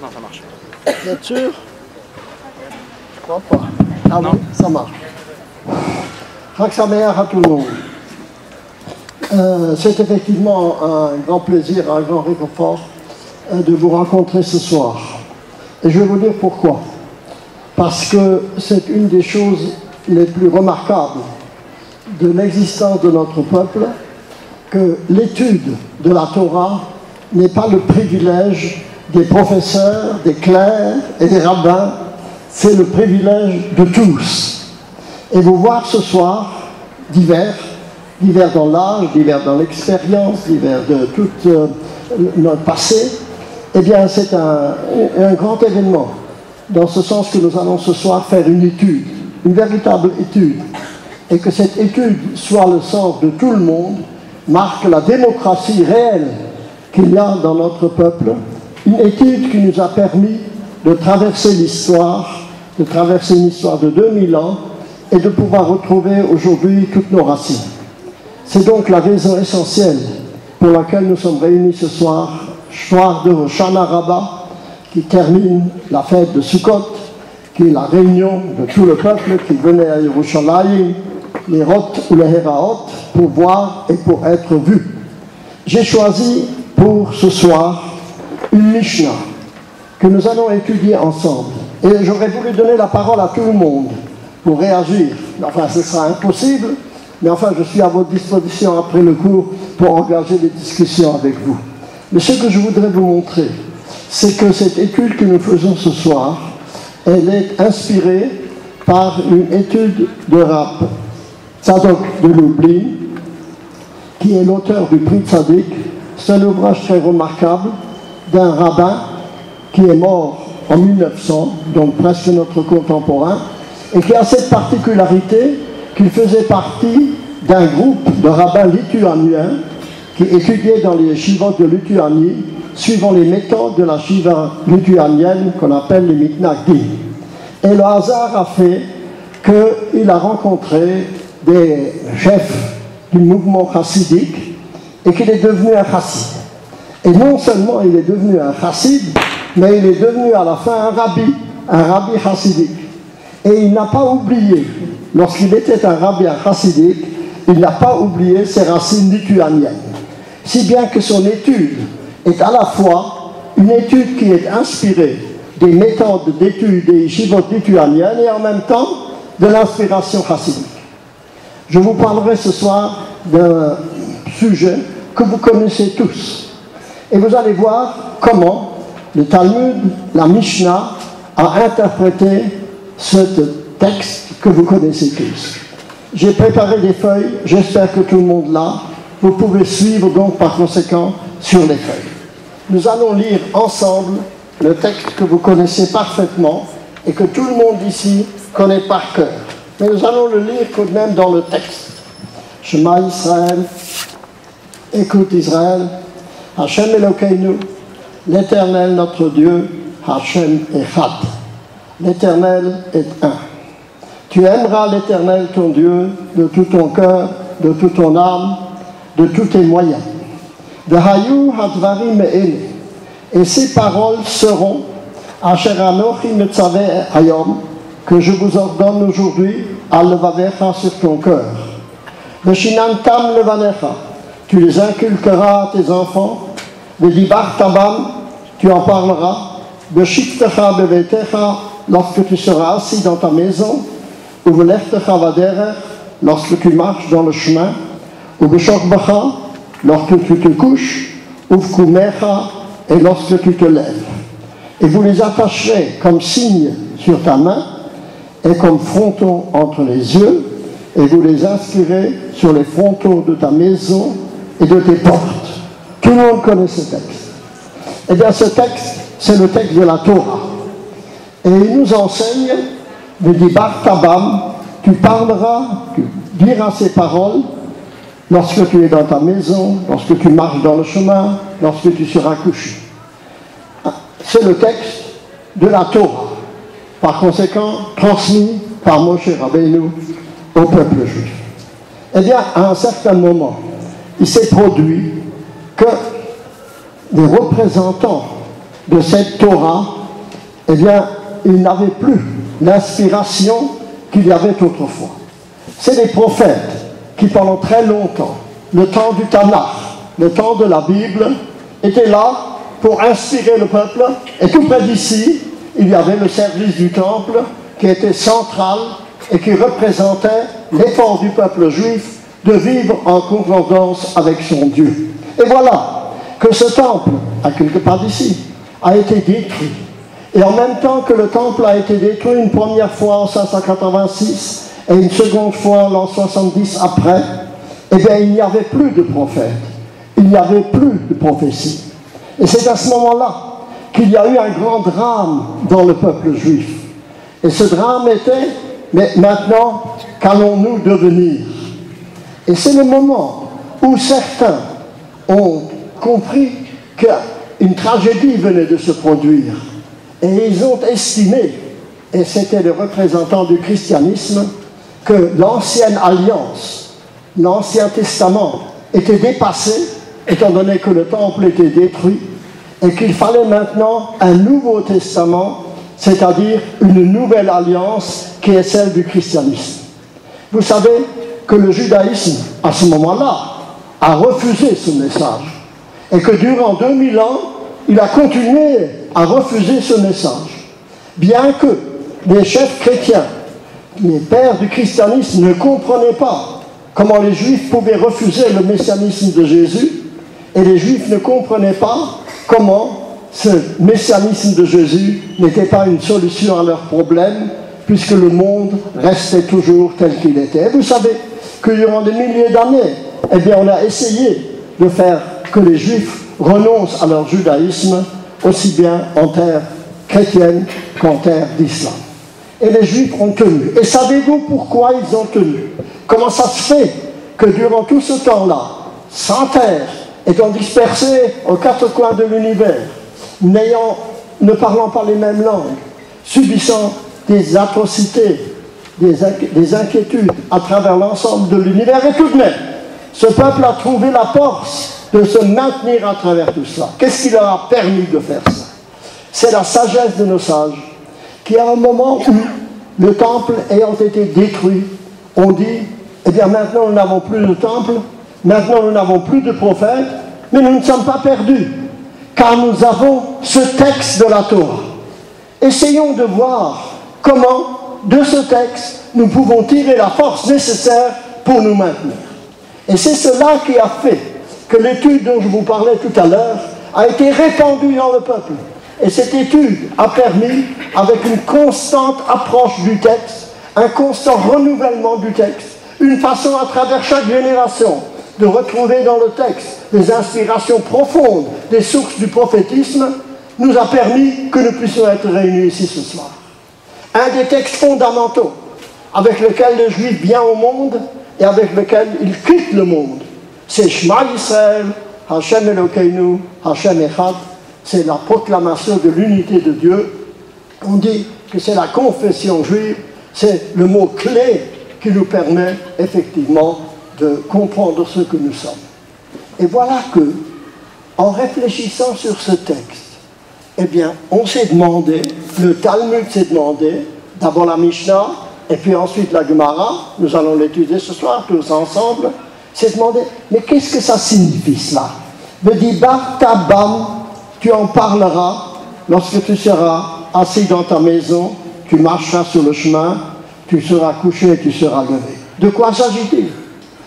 Maintenant ça marche. Vous êtes sûr? Je crois pas. Ah oui, ça marche. Chag Sameach à tout le monde. C'est effectivement un grand plaisir, un grand réconfort de vous rencontrer ce soir. Et je vais vous dire pourquoi. Parce que c'est une des choses les plus remarquables de l'existence de notre peuple, que l'étude de la Torah n'est pas le privilège des professeurs, des clercs et des rabbins, c'est le privilège de tous. Et vous voir ce soir, divers dans l'âge, divers dans l'expérience, divers de tout notre passé, eh bien c'est un grand événement, dans ce sens que nous allons ce soir faire une étude, une véritable étude, et que cette étude soit le sens de tout le monde, marque la démocratie réelle qu'il y a dans notre peuple, une étude qui nous a permis de traverser l'histoire, de traverser une histoire de 2000 ans, et de pouvoir retrouver aujourd'hui toutes nos racines. C'est donc la raison essentielle pour laquelle nous sommes réunis ce soir de Hoshana Rabbah, qui termine la fête de Sukkot, qui est la réunion de tout le peuple qui venait à Yerushalayim, les Rot ou les Heraot, pour voir et pour être vu. J'ai choisi pour ce soir une Mishnah que nous allons étudier ensemble. Et j'aurais voulu donner la parole à tout le monde pour réagir. Enfin, ce sera impossible, mais enfin, je suis à votre disposition après le cours pour engager des discussions avec vous. Mais ce que je voudrais vous montrer, c'est que cette étude que nous faisons ce soir, elle est inspirée par une étude de Rav Tzadok de Lublin, qui est l'auteur du prix Tzadik. C'est un ouvrage très remarquable d'un rabbin qui est mort en 1900, donc presque notre contemporain, et qui a cette particularité qu'il faisait partie d'un groupe de rabbins lituaniens qui étudiaient dans les yeshivot de Lituanie, suivant les méthodes de la shiva lituanienne qu'on appelle les mitnagdim. Et le hasard a fait qu'il a rencontré des chefs du mouvement chassidique et qu'il est devenu un chassid. Et non seulement il est devenu un chassid, mais il est devenu à la fin un rabbi chassidique. Et il n'a pas oublié, lorsqu'il était un rabbi chassidique, il n'a pas oublié ses racines lituaniennes. Si bien que son étude est à la fois une étude qui est inspirée des méthodes d'étude des yeshivot lituaniennes et en même temps de l'inspiration chassidique. Je vous parlerai ce soir d'un sujet que vous connaissez tous. Et vous allez voir comment le Talmud, la Mishnah, a interprété ce texte que vous connaissez tous. J'ai préparé des feuilles, j'espère que tout le monde l'a. Vous pouvez suivre donc par conséquent sur les feuilles. Nous allons lire ensemble le texte que vous connaissez parfaitement et que tout le monde ici connaît par cœur. Mais nous allons le lire tout de même dans le texte. Shema Israël, écoute Israël, Hashem Elokeinu, l'Éternel notre Dieu, Hashem Echad. L'Éternel est un. Tu aimeras l'Éternel ton Dieu de tout ton cœur, de toute ton âme, de tous tes moyens. V'hayu hadvarim me'ele. Et ces paroles seront Asher anochi metzaveh hayom, que je vous ordonne aujourd'hui à levavecha sur ton cœur. V'shinantam levanecha, tu les inculqueras à tes enfants. V'dibar tabam, tu en parleras. V'shiktecha bevetecha, lorsque tu seras assis dans ta maison. Ou v'lechtecha vaderech, lorsque tu marches dans le chemin. Ou v'shokbacha, lorsque tu te couches. Ou v'kumecha, et lorsque tu te lèves. Et vous les attacherez comme signe sur ta main et comme fronton entre les yeux, et vous les inscrirez sur les frontons de ta maison et de tes portes. Tout le monde connaît ce texte. Eh bien, ce texte, c'est le texte de la Torah. Et il nous enseigne, V'dibar tabam, tu parleras, tu diras ces paroles lorsque tu es dans ta maison, lorsque tu marches dans le chemin, lorsque tu seras couché. C'est le texte de la Torah, par conséquent transmis par Moshe Rabbeinu au peuple juif. Eh bien, à un certain moment, il s'est produit que des représentants de cette Torah, eh bien, ils n'avaient plus l'inspiration qu'il y avait autrefois. C'est les prophètes qui, pendant très longtemps, le temps du Tanakh, le temps de la Bible, étaient là pour inspirer le peuple. Et tout près d'ici, il y avait le service du temple qui était central et qui représentait l'effort du peuple juif de vivre en concordance avec son Dieu. Et voilà que ce temple, à quelque part d'ici, a été détruit. Et en même temps que le temple a été détruit une première fois en 586 et une seconde fois en l'an 70 après, eh bien il n'y avait plus de prophètes, il n'y avait plus de prophétie. Et c'est à ce moment-là qu'il y a eu un grand drame dans le peuple juif. Et ce drame était, mais maintenant, qu'allons-nous devenir? Et c'est le moment où certains ont compris qu'une tragédie venait de se produire. Et ils ont estimé, et c'était les représentants du christianisme, que l'ancienne alliance, l'Ancien Testament, était dépassé, étant donné que le temple était détruit, et qu'il fallait maintenant un Nouveau Testament, c'est-à-dire une nouvelle alliance qui est celle du christianisme. Vous savez que le judaïsme, à ce moment-là, a refusé ce message, et que durant 2000 ans, il a continué à refuser ce message. Bien que les chefs chrétiens, les pères du christianisme ne comprenaient pas comment les juifs pouvaient refuser le messianisme de Jésus, et les juifs ne comprenaient pas comment ce messianisme de Jésus n'était pas une solution à leurs problèmes, puisque le monde restait toujours tel qu'il était. Et vous savez que durant des milliers d'années, eh bien, on a essayé de faire que les juifs renoncent à leur judaïsme, aussi bien en terre chrétienne qu'en terre d'islam. Et les juifs ont tenu. Et savez-vous pourquoi ils ont tenu? Comment ça se fait que durant tout ce temps-là, sans terre, étant dispersés aux quatre coins de l'univers, ne parlant pas les mêmes langues, subissant des atrocités, des inquiétudes à travers l'ensemble de l'univers, et tout de même, ce peuple a trouvé la force de se maintenir à travers tout cela. Qu'est-ce qui leur a permis de faire ça? C'est la sagesse de nos sages, qui à un moment où le temple ayant été détruit, ont dit, eh bien maintenant nous n'avons plus de temple, maintenant nous n'avons plus de prophètes, mais nous ne sommes pas perdus, car nous avons ce texte de la Torah. Essayons de voir comment, de ce texte, nous pouvons tirer la force nécessaire pour nous maintenir. Et c'est cela qui a fait que l'étude dont je vous parlais tout à l'heure a été répandue dans le peuple. Et cette étude a permis, avec une constante approche du texte, un constant renouvellement du texte, une façon à travers chaque génération de retrouver dans le texte des inspirations profondes, des sources du prophétisme, nous a permis que nous puissions être réunis ici ce soir. Un des textes fondamentaux avec lequel le juif vient au monde et avec lequel il quitte le monde, c'est Shema Yisrael, Hashem Elokeinu, Hashem Echad. C'est la proclamation de l'unité de Dieu. On dit que c'est la confession juive, c'est le mot clé qui nous permet effectivement de comprendre ce que nous sommes. Et voilà que, en réfléchissant sur ce texte, eh bien, on s'est demandé, le Talmud s'est demandé, d'abord la Mishnah, et puis ensuite la Gemara, nous allons l'étudier ce soir tous ensemble, s'est demandé, mais qu'est-ce que ça signifie cela? V'dibar tabam, tu en parleras lorsque tu seras assis dans ta maison, tu marcheras sur le chemin, tu seras couché et tu seras levé. De quoi s'agit-il?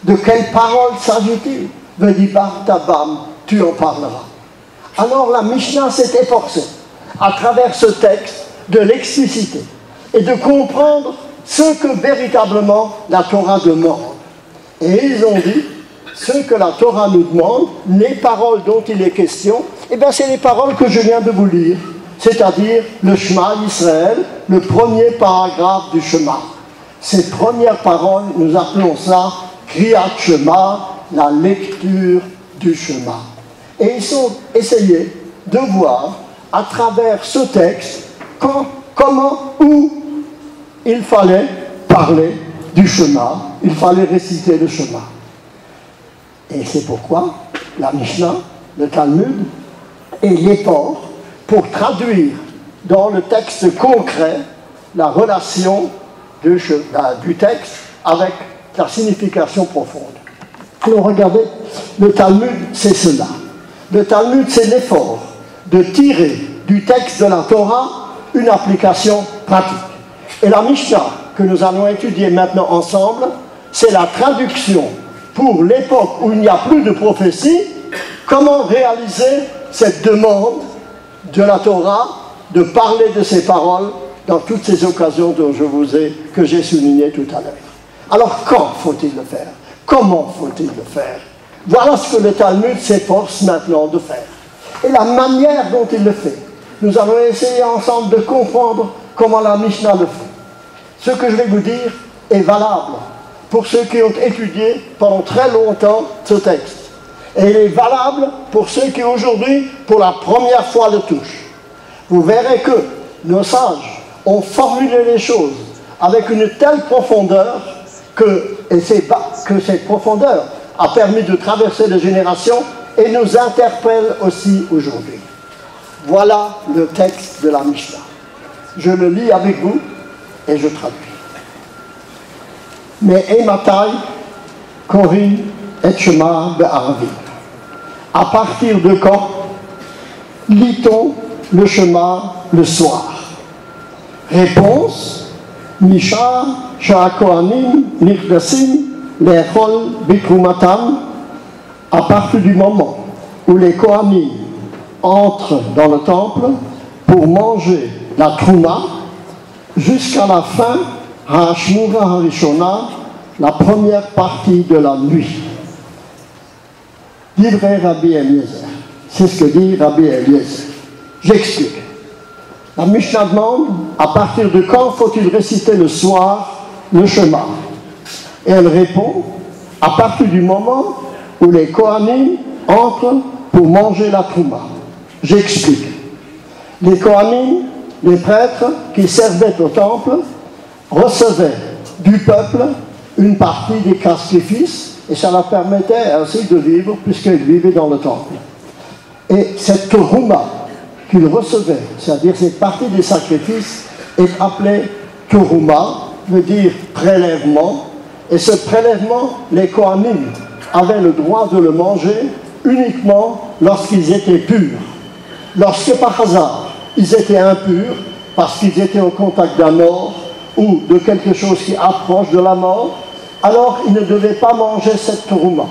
De quelles paroles s'agit-il? V'dibar tabam, tu en parleras. Alors la Mishnah s'est efforcée, à travers ce texte, de l'expliciter et de comprendre ce que véritablement la Torah demande. Et ils ont dit, ce que la Torah nous demande, les paroles dont il est question, eh bien c'est les paroles que je viens de vous lire, c'est-à-dire le Shema Yisrael, le premier paragraphe du Shema. Ces premières paroles, nous appelons ça Kriyat Shema, la lecture du Shema. Et ils ont essayé de voir, à travers ce texte, comment, où il fallait parler du Shema, il fallait réciter le Shema. Et c'est pourquoi la Mishnah, le Talmud et l'effort pour traduire dans le texte concret la relation du texte avec la signification profonde. Alors regardez, le Talmud, c'est cela. Le Talmud, c'est l'effort de tirer du texte de la Torah une application pratique. Et la Mishnah, que nous allons étudier maintenant ensemble, c'est la traduction pour l'époque où il n'y a plus de prophétie, comment réaliser cette demande de la Torah de parler de ces paroles dans toutes ces occasions que j'ai soulignées tout à l'heure. Alors quand faut-il le faire? Comment faut-il le faire? Voilà ce que le Talmud s'efforce maintenant de faire. Et la manière dont il le fait. Nous allons essayer ensemble de comprendre comment la Mishnah le fait. Ce que je vais vous dire est valable pour ceux qui ont étudié pendant très longtemps ce texte. Et il est valable pour ceux qui aujourd'hui, pour la première fois, le touchent. Vous verrez que nos sages ont formulé les choses avec une telle profondeur que cette profondeur a permis de traverser les générations et nous interpelle aussi aujourd'hui. Voilà le texte de la Mishnah. Je le lis avec vous et je traduis. Mais Matai, Korin et Shema be'Arvi. À partir de quand lit-on le Shema le soir? Réponse: Misha Sha'akohanim Nirdasim Lechol Bikrumatam. À partir du moment où les Kohanim entrent dans le temple pour manger la Trouma, jusqu'à la fin, Hashmura Harishona, la première partie de la nuit. Divrei Rabbi Eliezer. C'est ce que dit Rabbi Eliezer. J'explique. La Mishnah demande à partir de quand faut-il réciter le soir le Shema. Et elle répond à partir du moment où les Kohanim entrent pour manger la Trouma. J'explique. Les Kohanim, les prêtres qui servaient au temple, recevaient du peuple une partie des sacrifices et ça leur permettait ainsi de vivre puisqu'ils vivaient dans le temple. Et cette Trouma qu'ils recevaient, c'est-à-dire cette partie des sacrifices, est appelée Trouma, veut dire prélèvement. Et ce prélèvement, les Kohanim avaient le droit de le manger uniquement lorsqu'ils étaient purs. Lorsque par hasard, ils étaient impurs, parce qu'ils étaient au contact d'un mort ou de quelque chose qui approche de la mort, alors ils ne devaient pas manger cette Trouma.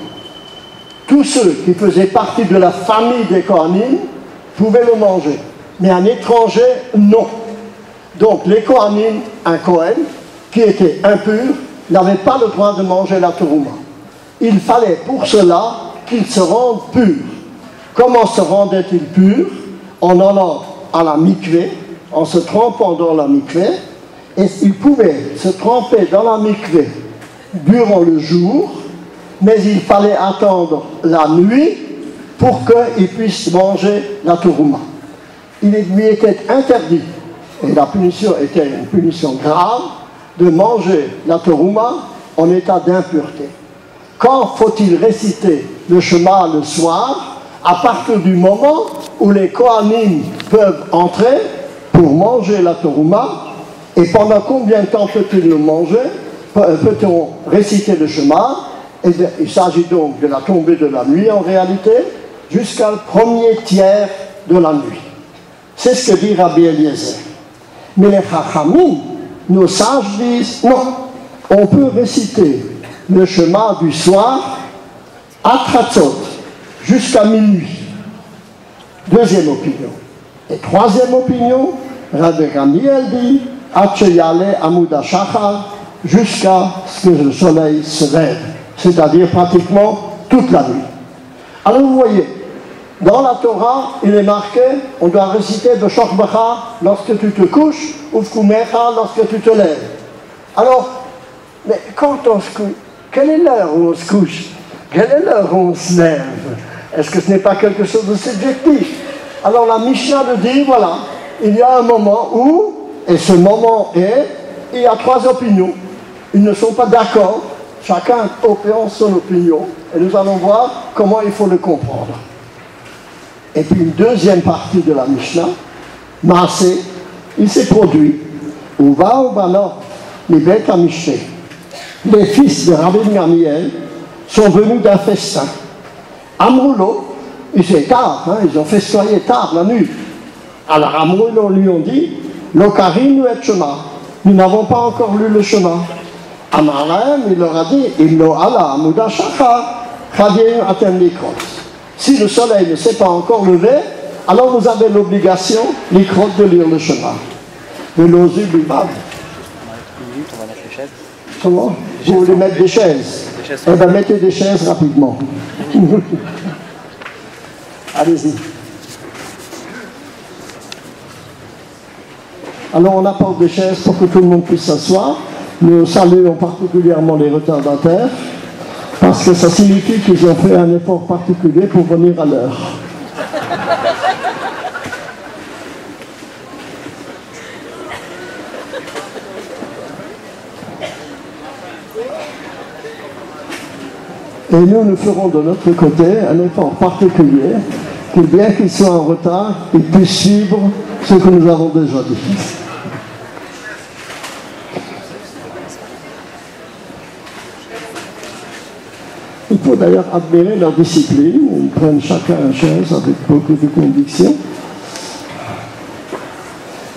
Tous ceux qui faisaient partie de la famille des Kohanim pouvaient le manger, mais un étranger, non. Donc les Kohanim, un Kohen, qui était impur, n'avait pas le droit de manger la Trouma. Il fallait pour cela qu'il se rende pur. Comment se rendait-il pur? En allant à la mikvé, en se trempant dans la mikvé, et il pouvait se tremper dans la mikvé durant le jour, mais il fallait attendre la nuit pour qu'il puisse manger la Trouma. Il lui était interdit, et la punition était une punition grave, de manger la Trouma en état d'impureté. Quand faut-il réciter le Shema le soir? À partir du moment où les Kohanim peuvent entrer pour manger la Trouma. Et pendant combien de temps peut-il le manger? Peut-on réciter le Shema? Et il s'agit donc de la tombée de la nuit en réalité, jusqu'à le premier tiers de la nuit. C'est ce que dit Rabbi Eliezer. Mais les Chachamim, nos sages disent non, on peut réciter le Shema du soir à Tratzot, jusqu'à minuit. Deuxième opinion. Et troisième opinion, Rabbi Gamliel dit Atcheyale Amouda Shachar, jusqu'à ce que le soleil se lève, c'est-à-dire pratiquement toute la nuit. Alors vous voyez, dans la Torah, il est marqué, on doit réciter de Shokbacha lorsque tu te couches, ou Fkumecha lorsque tu te lèves. Alors, mais quand on se couche, quelle est l'heure où on se couche? Quelle est l'heure où on se lève? Est-ce que ce n'est pas quelque chose de subjectif? Alors la Mishnah le dit, voilà, il y a un moment où, et ce moment est, il y a trois opinions. Ils ne sont pas d'accord, chacun opère son opinion, et nous allons voir comment il faut le comprendre. Et puis une deuxième partie de la Mishnah Maasé, il s'est produit, où va au Banor, les bêtes à Miché. Les fils de Rabbi Gamiel sont venus d'un festin. Amroulo, il s'est tard, hein, ils ont festoyé tard la nuit. Alors Amroulo lui ont dit, Lokarim et Shema, nous n'avons pas encore lu le chemin. Amarlaem, il leur a dit, Imlo Allah, Amouda Shachar, Chadiem Atem Likrot. Si le soleil ne s'est pas encore levé, alors vous avez l'obligation, Likrot, de lire le chemin. De l'osu du bab. On va mettre les chaises. Comment? Vous voulez mettre des chaises? Eh bien, mettez des chaises rapidement. Allez-y. Alors, on apporte des chaises pour que tout le monde puisse s'asseoir. Nous saluons particulièrement les retardataires, parce que ça signifie qu'ils ont fait un effort particulier pour venir à l'heure. Et nous ferons de notre côté un effort particulier, que bien qu'ils soient en retard, ils puissent suivre ce que nous avons déjà dit. Il faut d'ailleurs admirer leur discipline. Ils prennent chacun une chaise avec beaucoup de conviction.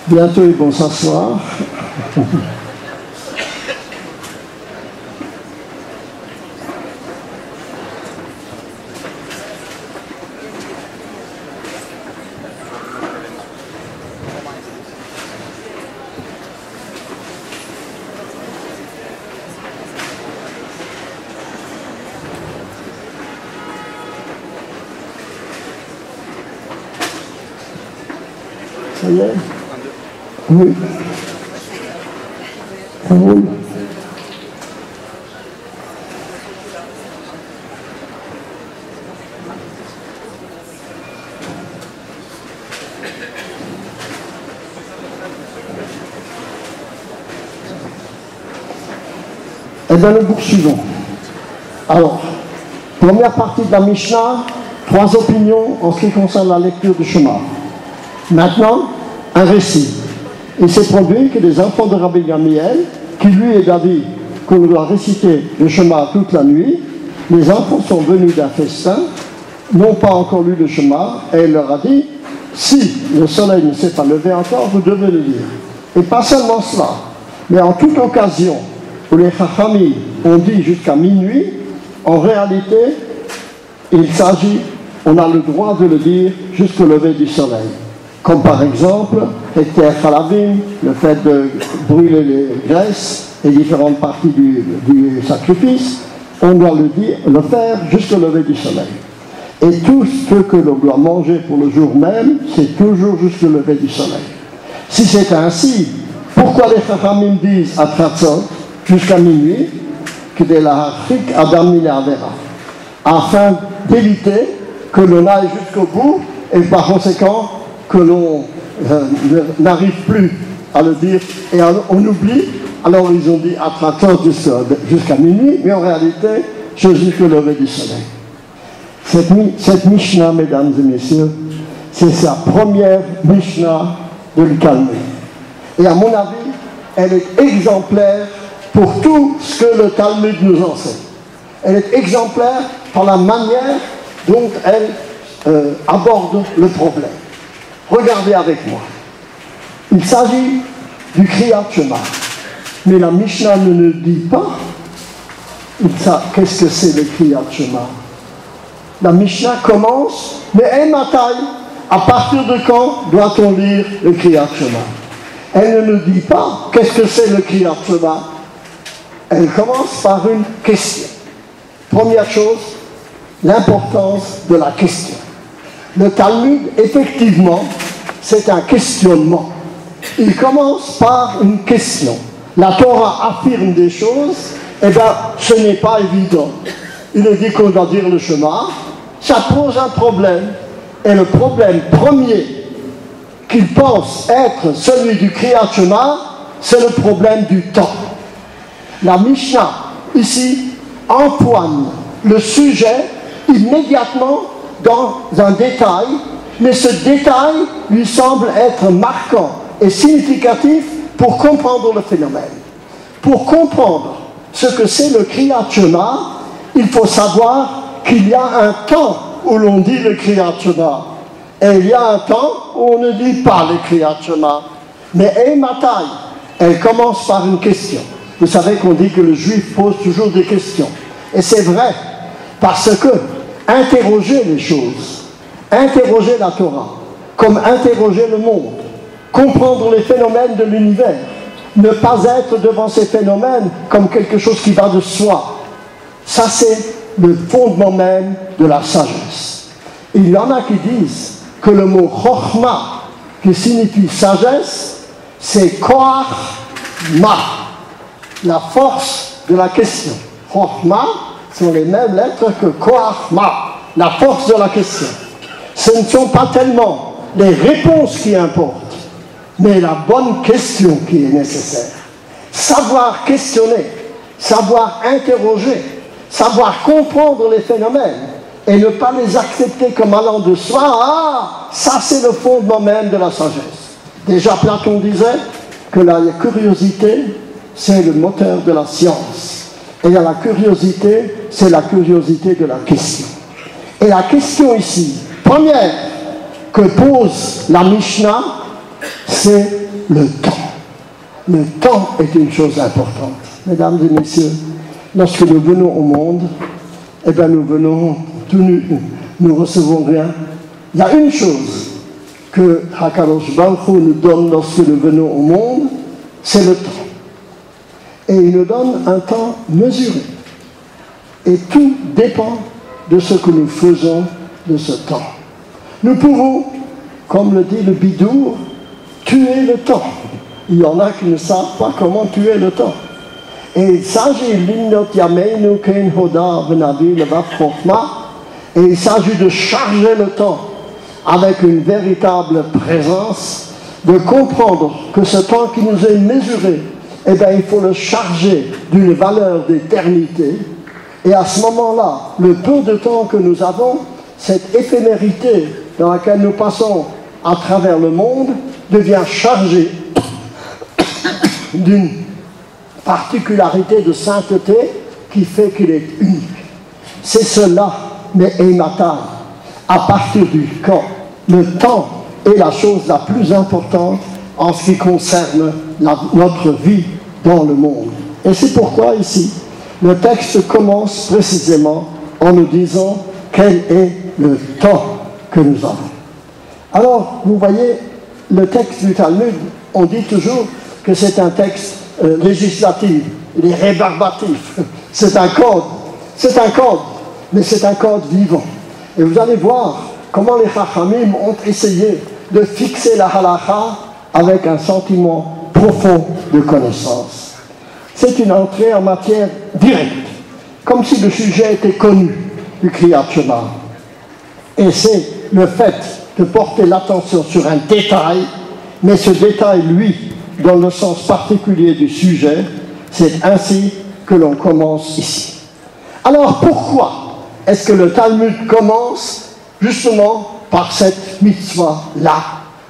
Bientôt, ils vont s'asseoir. Ça y est? Oui. Ça roule. Eh bien, nous poursuivons. Alors, première partie de la Mishnah, 3 opinions en ce qui concerne la lecture du Shema. Maintenant, un récit. Il s'est produit que les enfants de Rabbi Gamiel, qui lui est d'avis qu'on doit réciter le Shema toute la nuit, les enfants sont venus d'un festin, n'ont pas encore lu le Shema, et il leur a dit, si le soleil ne s'est pas levé encore, vous devez le lire. Et pas seulement cela, mais en toute occasion où les Chachamim ont dit jusqu'à minuit, en réalité, il s'agit, on a le droit de le dire jusqu'au lever du soleil. Comme par exemple, Heter Chalavim, le fait de brûler les graisses et différentes parties du sacrifice, on doit le faire jusqu'au lever du soleil. Et tout ce que l'on doit manger pour le jour même, c'est toujours jusqu'au lever du soleil. Si c'est ainsi, pourquoi les Chachamim disent à Tratzot, jusqu'à minuit, que de la Hafrik Adam Minavera, afin d'éviter que l'on aille jusqu'au bout et par conséquent que l'on n'arrive plus à le dire et on oublie. Alors ils ont dit à Tratzot jusqu'à minuit, mais en réalité, jusqu'au lever du soleil. Cette Mishnah, mesdames et messieurs, c'est sa première Mishnah de l'Talmud. Et à mon avis, elle est exemplaire pour tout ce que le Talmud nous enseigne. Elle est exemplaire par la manière dont elle aborde le problème. Regardez avec moi. Il s'agit du Kriyat Shema. Mais la Mishnah ne nous dit pas qu'est-ce que c'est le Kriyat Shema. La Mishnah commence, mais à partir de quand doit-on lire le Kriyat Shema? Elle ne nous dit pas qu'est-ce que c'est le Kriyat Shema. Elle commence par une question. Première chose, l'importance de la question. Le Talmud, effectivement, c'est un questionnement. Il commence par une question. La Torah affirme des choses, eh bien, ce n'est pas évident. Il est dit qu'on doit dire le Shema, ça pose un problème. Et le problème premier qu'il pense être celui du Kriyat Shema, c'est le problème du temps. La Mishnah, ici, empoigne le sujet immédiatement dans un détail, mais ce détail lui semble être marquant et significatif pour comprendre le phénomène. Pour comprendre ce que c'est le Kriyat Shema, il faut savoir qu'il y a un temps où l'on dit le Kriyat Shema. Et il y a un temps où on ne dit pas le Kriyat Shema. Mais Eimatai, elle commence par une question. Vous savez qu'on dit que le juif pose toujours des questions. Et c'est vrai, parce que interroger les choses, interroger la Torah, comme interroger le monde, comprendre les phénomènes de l'univers, ne pas être devant ces phénomènes comme quelque chose qui va de soi. Ça, c'est le fondement même de la sagesse. Il y en a qui disent que le mot chokhma, qui signifie sagesse, c'est koach ma, la force de la question. Chokhma sont les mêmes lettres que koach ma, la force de la question. Ce ne sont pas tellement les réponses qui importent, mais la bonne question qui est nécessaire. Savoir questionner, savoir interroger, savoir comprendre les phénomènes et ne pas les accepter comme allant de soi, ah, ça c'est le fondement même de la sagesse. Déjà Platon disait que la curiosité, c'est le moteur de la science. Et la curiosité, c'est la curiosité de la question. Et la question ici, première que pose la Mishnah, c'est le temps. Le temps est une chose importante. Mesdames et messieurs, lorsque nous venons au monde, eh bien nous venons tout nus, nous ne recevons rien. Il y a une chose que Hakadosh Baruch Hu nous donne lorsque nous venons au monde, c'est le temps. Et il nous donne un temps mesuré. Et tout dépend de ce que nous faisons de ce temps. Nous pouvons, comme le dit le Bidour, tuer le temps. Il y en a qui ne savent pas comment tuer le temps. Et il s'agit de charger le temps avec une véritable présence, de comprendre que ce temps qui nous est mesuré, eh bien, il faut le charger d'une valeur d'éternité. Et à ce moment-là, le peu de temps que nous avons, cette éphémérité dans laquelle nous passons à travers le monde, devient chargé d'une particularité de sainteté qui fait qu'il est unique. C'est cela, mais Eimatai, à partir du quand le temps est la chose la plus importante en ce qui concerne notre vie dans le monde. Et c'est pourquoi ici, le texte commence précisément en nous disant quel est le temps que nous avons. Alors, vous voyez, le texte du Talmud, on dit toujours que c'est un texte législatif, il est rébarbatif, c'est un code, mais c'est un code vivant. Et vous allez voir comment les Chachamim ont essayé de fixer la halakha avec un sentiment profond de connaissance. C'est une entrée en matière directe, comme si le sujet était connu du Kriyat Shema. Et c'est le fait de porter l'attention sur un détail, mais ce détail, lui, dans le sens particulier du sujet, c'est ainsi que l'on commence ici. Alors pourquoi est-ce que le Talmud commence justement par cette mitzvah-là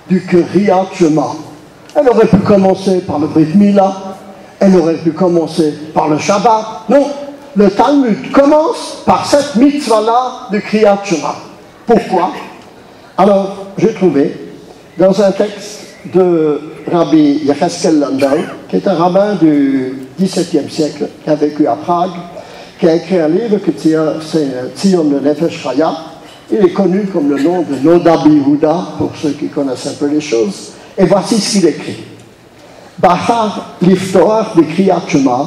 du Kriyat Shema? Elle aurait pu commencer par le Brit Mila, elle aurait pu commencer par le Shabbat. Non, le Talmud commence par cette mitzvah-là du Kriyat Shema. Pourquoi? Alors, j'ai trouvé dans un texte de Rabbi Yecheskel Landau, qui est un rabbin du XVIIe siècle, qui a vécu à Prague, qui a écrit un livre qui c'est Tzion le Nefesh Chaya. Il est connu comme le nom de Nodabi Yehuda, pour ceux qui connaissent un peu les choses. Et voici ce qu'il écrit. Bachar l'iftoar de Kriyat Shema,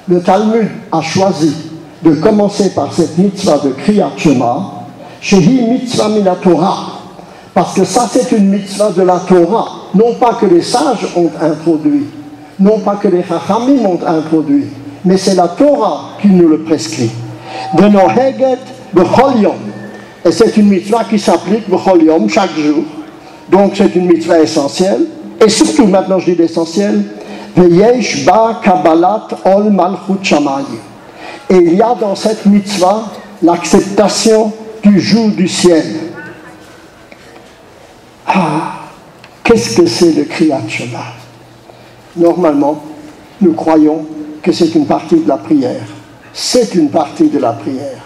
le Talmud a choisi de commencer par cette mitzvah de Kriyat Shema, Shehi mitzvah min Torah, parce que ça c'est une mitzvah de la Torah, non pas que les sages ont introduit, non pas que les Chachamim ont introduit, mais c'est la Torah qui nous le prescrit. Venoheget b'chol yom, et c'est une mitzvah qui s'applique b'chol yom, chaque jour, donc c'est une mitzvah essentielle, et surtout maintenant je dis l'essentiel, veyesh ba kabbalat ol malchut shamayim, et il y a dans cette mitzvah l'acceptation du joug du ciel. Qu'est-ce que c'est le Kriyat Shema? Normalement, nous croyons que c'est une partie de la prière. C'est une partie de la prière.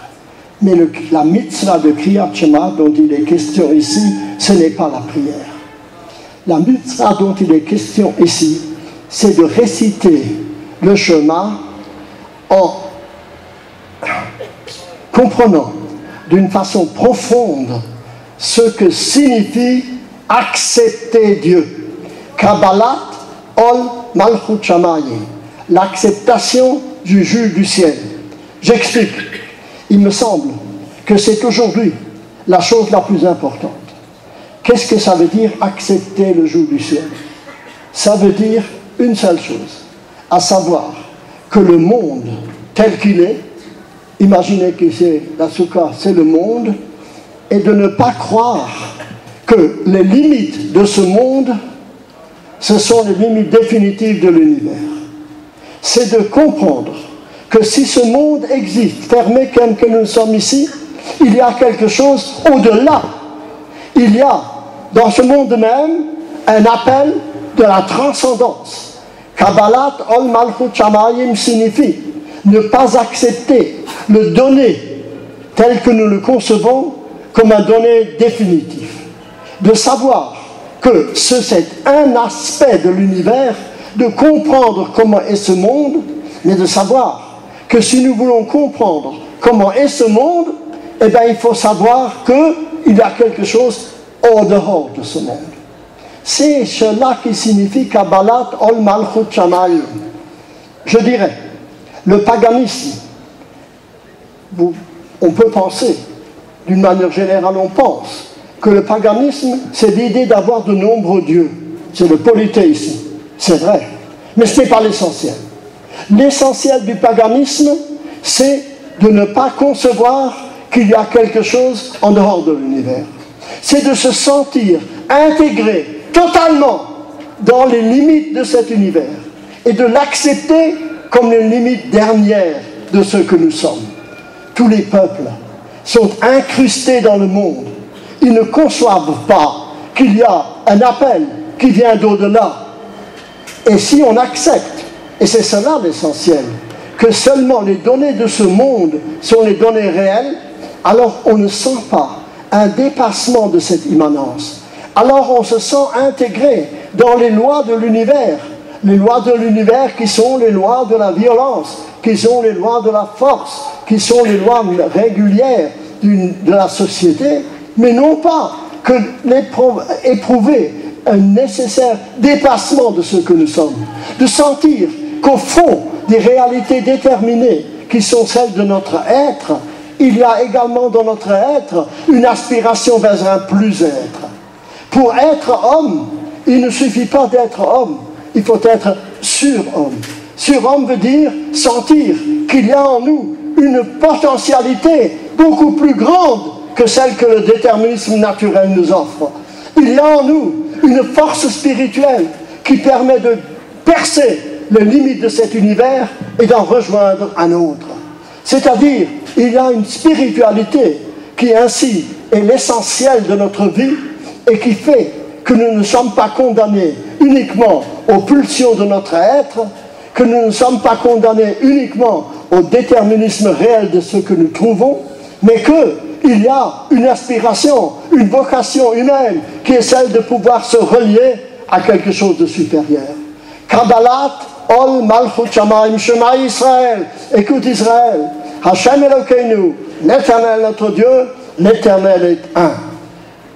Mais la mitzvah de Kriyat Shema dont il est question ici, ce n'est pas la prière. La mitzvah dont il est question ici, c'est de réciter le Shema en comprenant d'une façon profonde ce que signifie accepter Dieu. Kabbalat ol malchut shamayim, l'acceptation du juge du ciel. J'explique. Il me semble que c'est aujourd'hui la chose la plus importante. Qu'est-ce que ça veut dire accepter le joug du ciel? Ça veut dire une seule chose, à savoir que le monde tel qu'il est, imaginez que c'est la soukha, c'est le monde, et de ne pas croire que les limites de ce monde, ce sont les limites définitives de l'univers. C'est de comprendre que si ce monde existe, fermé comme que nous sommes ici, il y a quelque chose au-delà. Il y a dans ce monde même un appel de la transcendance. Kabbalat ol malchut shamayim signifie ne pas accepter le donné tel que nous le concevons comme un donné définitif. De savoir que c'est un aspect de l'univers, de comprendre comment est ce monde, mais de savoir que si nous voulons comprendre comment est ce monde, eh bien il faut savoir qu'il y a quelque chose au dehors de ce monde. C'est cela qui signifie Kabbalat ol malchut shamayim. Je dirais, le paganisme, on peut penser, d'une manière générale on pense, que le paganisme c'est l'idée d'avoir de nombreux dieux. C'est le polythéisme, c'est vrai, mais ce n'est pas l'essentiel. L'essentiel du paganisme, c'est de ne pas concevoir qu'il y a quelque chose en dehors de l'univers. C'est de se sentir intégré totalement dans les limites de cet univers et de l'accepter comme les limites dernières de ce que nous sommes. Tous les peuples sont incrustés dans le monde. Ils ne conçoivent pas qu'il y a un appel qui vient d'au-delà. Et si on accepte, et c'est cela l'essentiel, que seulement les données de ce monde sont les données réelles, alors on ne sent pas un dépassement de cette immanence. Alors on se sent intégré dans les lois de l'univers qui sont les lois de la violence, qui sont les lois de la force, qui sont les lois régulières de la société, mais non pas que éprouver un nécessaire dépassement de ce que nous sommes, de sentir qu'au fond des réalités déterminées qui sont celles de notre être, il y a également dans notre être une aspiration vers un plus-être. Pour être homme, il ne suffit pas d'être homme, il faut être surhomme. Surhomme veut dire sentir qu'il y a en nous une potentialité beaucoup plus grande que celle que le déterminisme naturel nous offre. Il y a en nous une force spirituelle qui permet de percer les limites de cet univers et d'en rejoindre un autre. C'est-à-dire, il y a une spiritualité qui ainsi est l'essentiel de notre vie et qui fait que nous ne sommes pas condamnés uniquement aux pulsions de notre être, que nous ne sommes pas condamnés uniquement au déterminisme réel de ce que nous trouvons, mais qu'il y a une aspiration, une vocation humaine qui est celle de pouvoir se relier à quelque chose de supérieur. Kabbalat ol malchut shamayim, Shema Israël, écoute Israël, Hashem Elokeinu, l'Éternel notre Dieu, l'Éternel est un.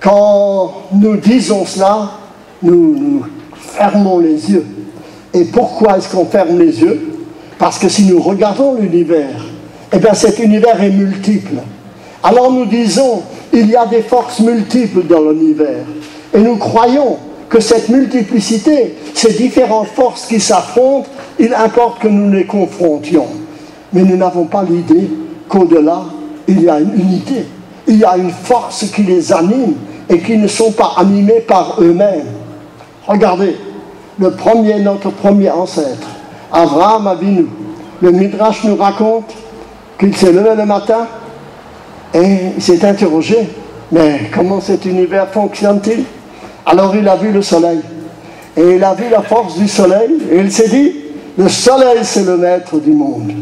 Quand nous disons cela, nous fermons les yeux. Et pourquoi est-ce qu'on ferme les yeux? Parce que si nous regardons l'univers, eh bien cet univers est multiple. Alors nous disons, il y a des forces multiples dans l'univers. Et nous croyons que cette multiplicité, ces différentes forces qui s'affrontent, il importe que nous les confrontions. Mais nous n'avons pas l'idée qu'au-delà, il y a une unité. Il y a une force qui les anime et qui ne sont pas animés par eux-mêmes. Regardez, notre premier ancêtre, Abraham Avinu, le Midrash nous raconte qu'il s'est levé le matin et il s'est interrogé, mais comment cet univers fonctionne-t-il? Alors il a vu le soleil, et il a vu la force du soleil, et il s'est dit, le soleil c'est le maître du monde.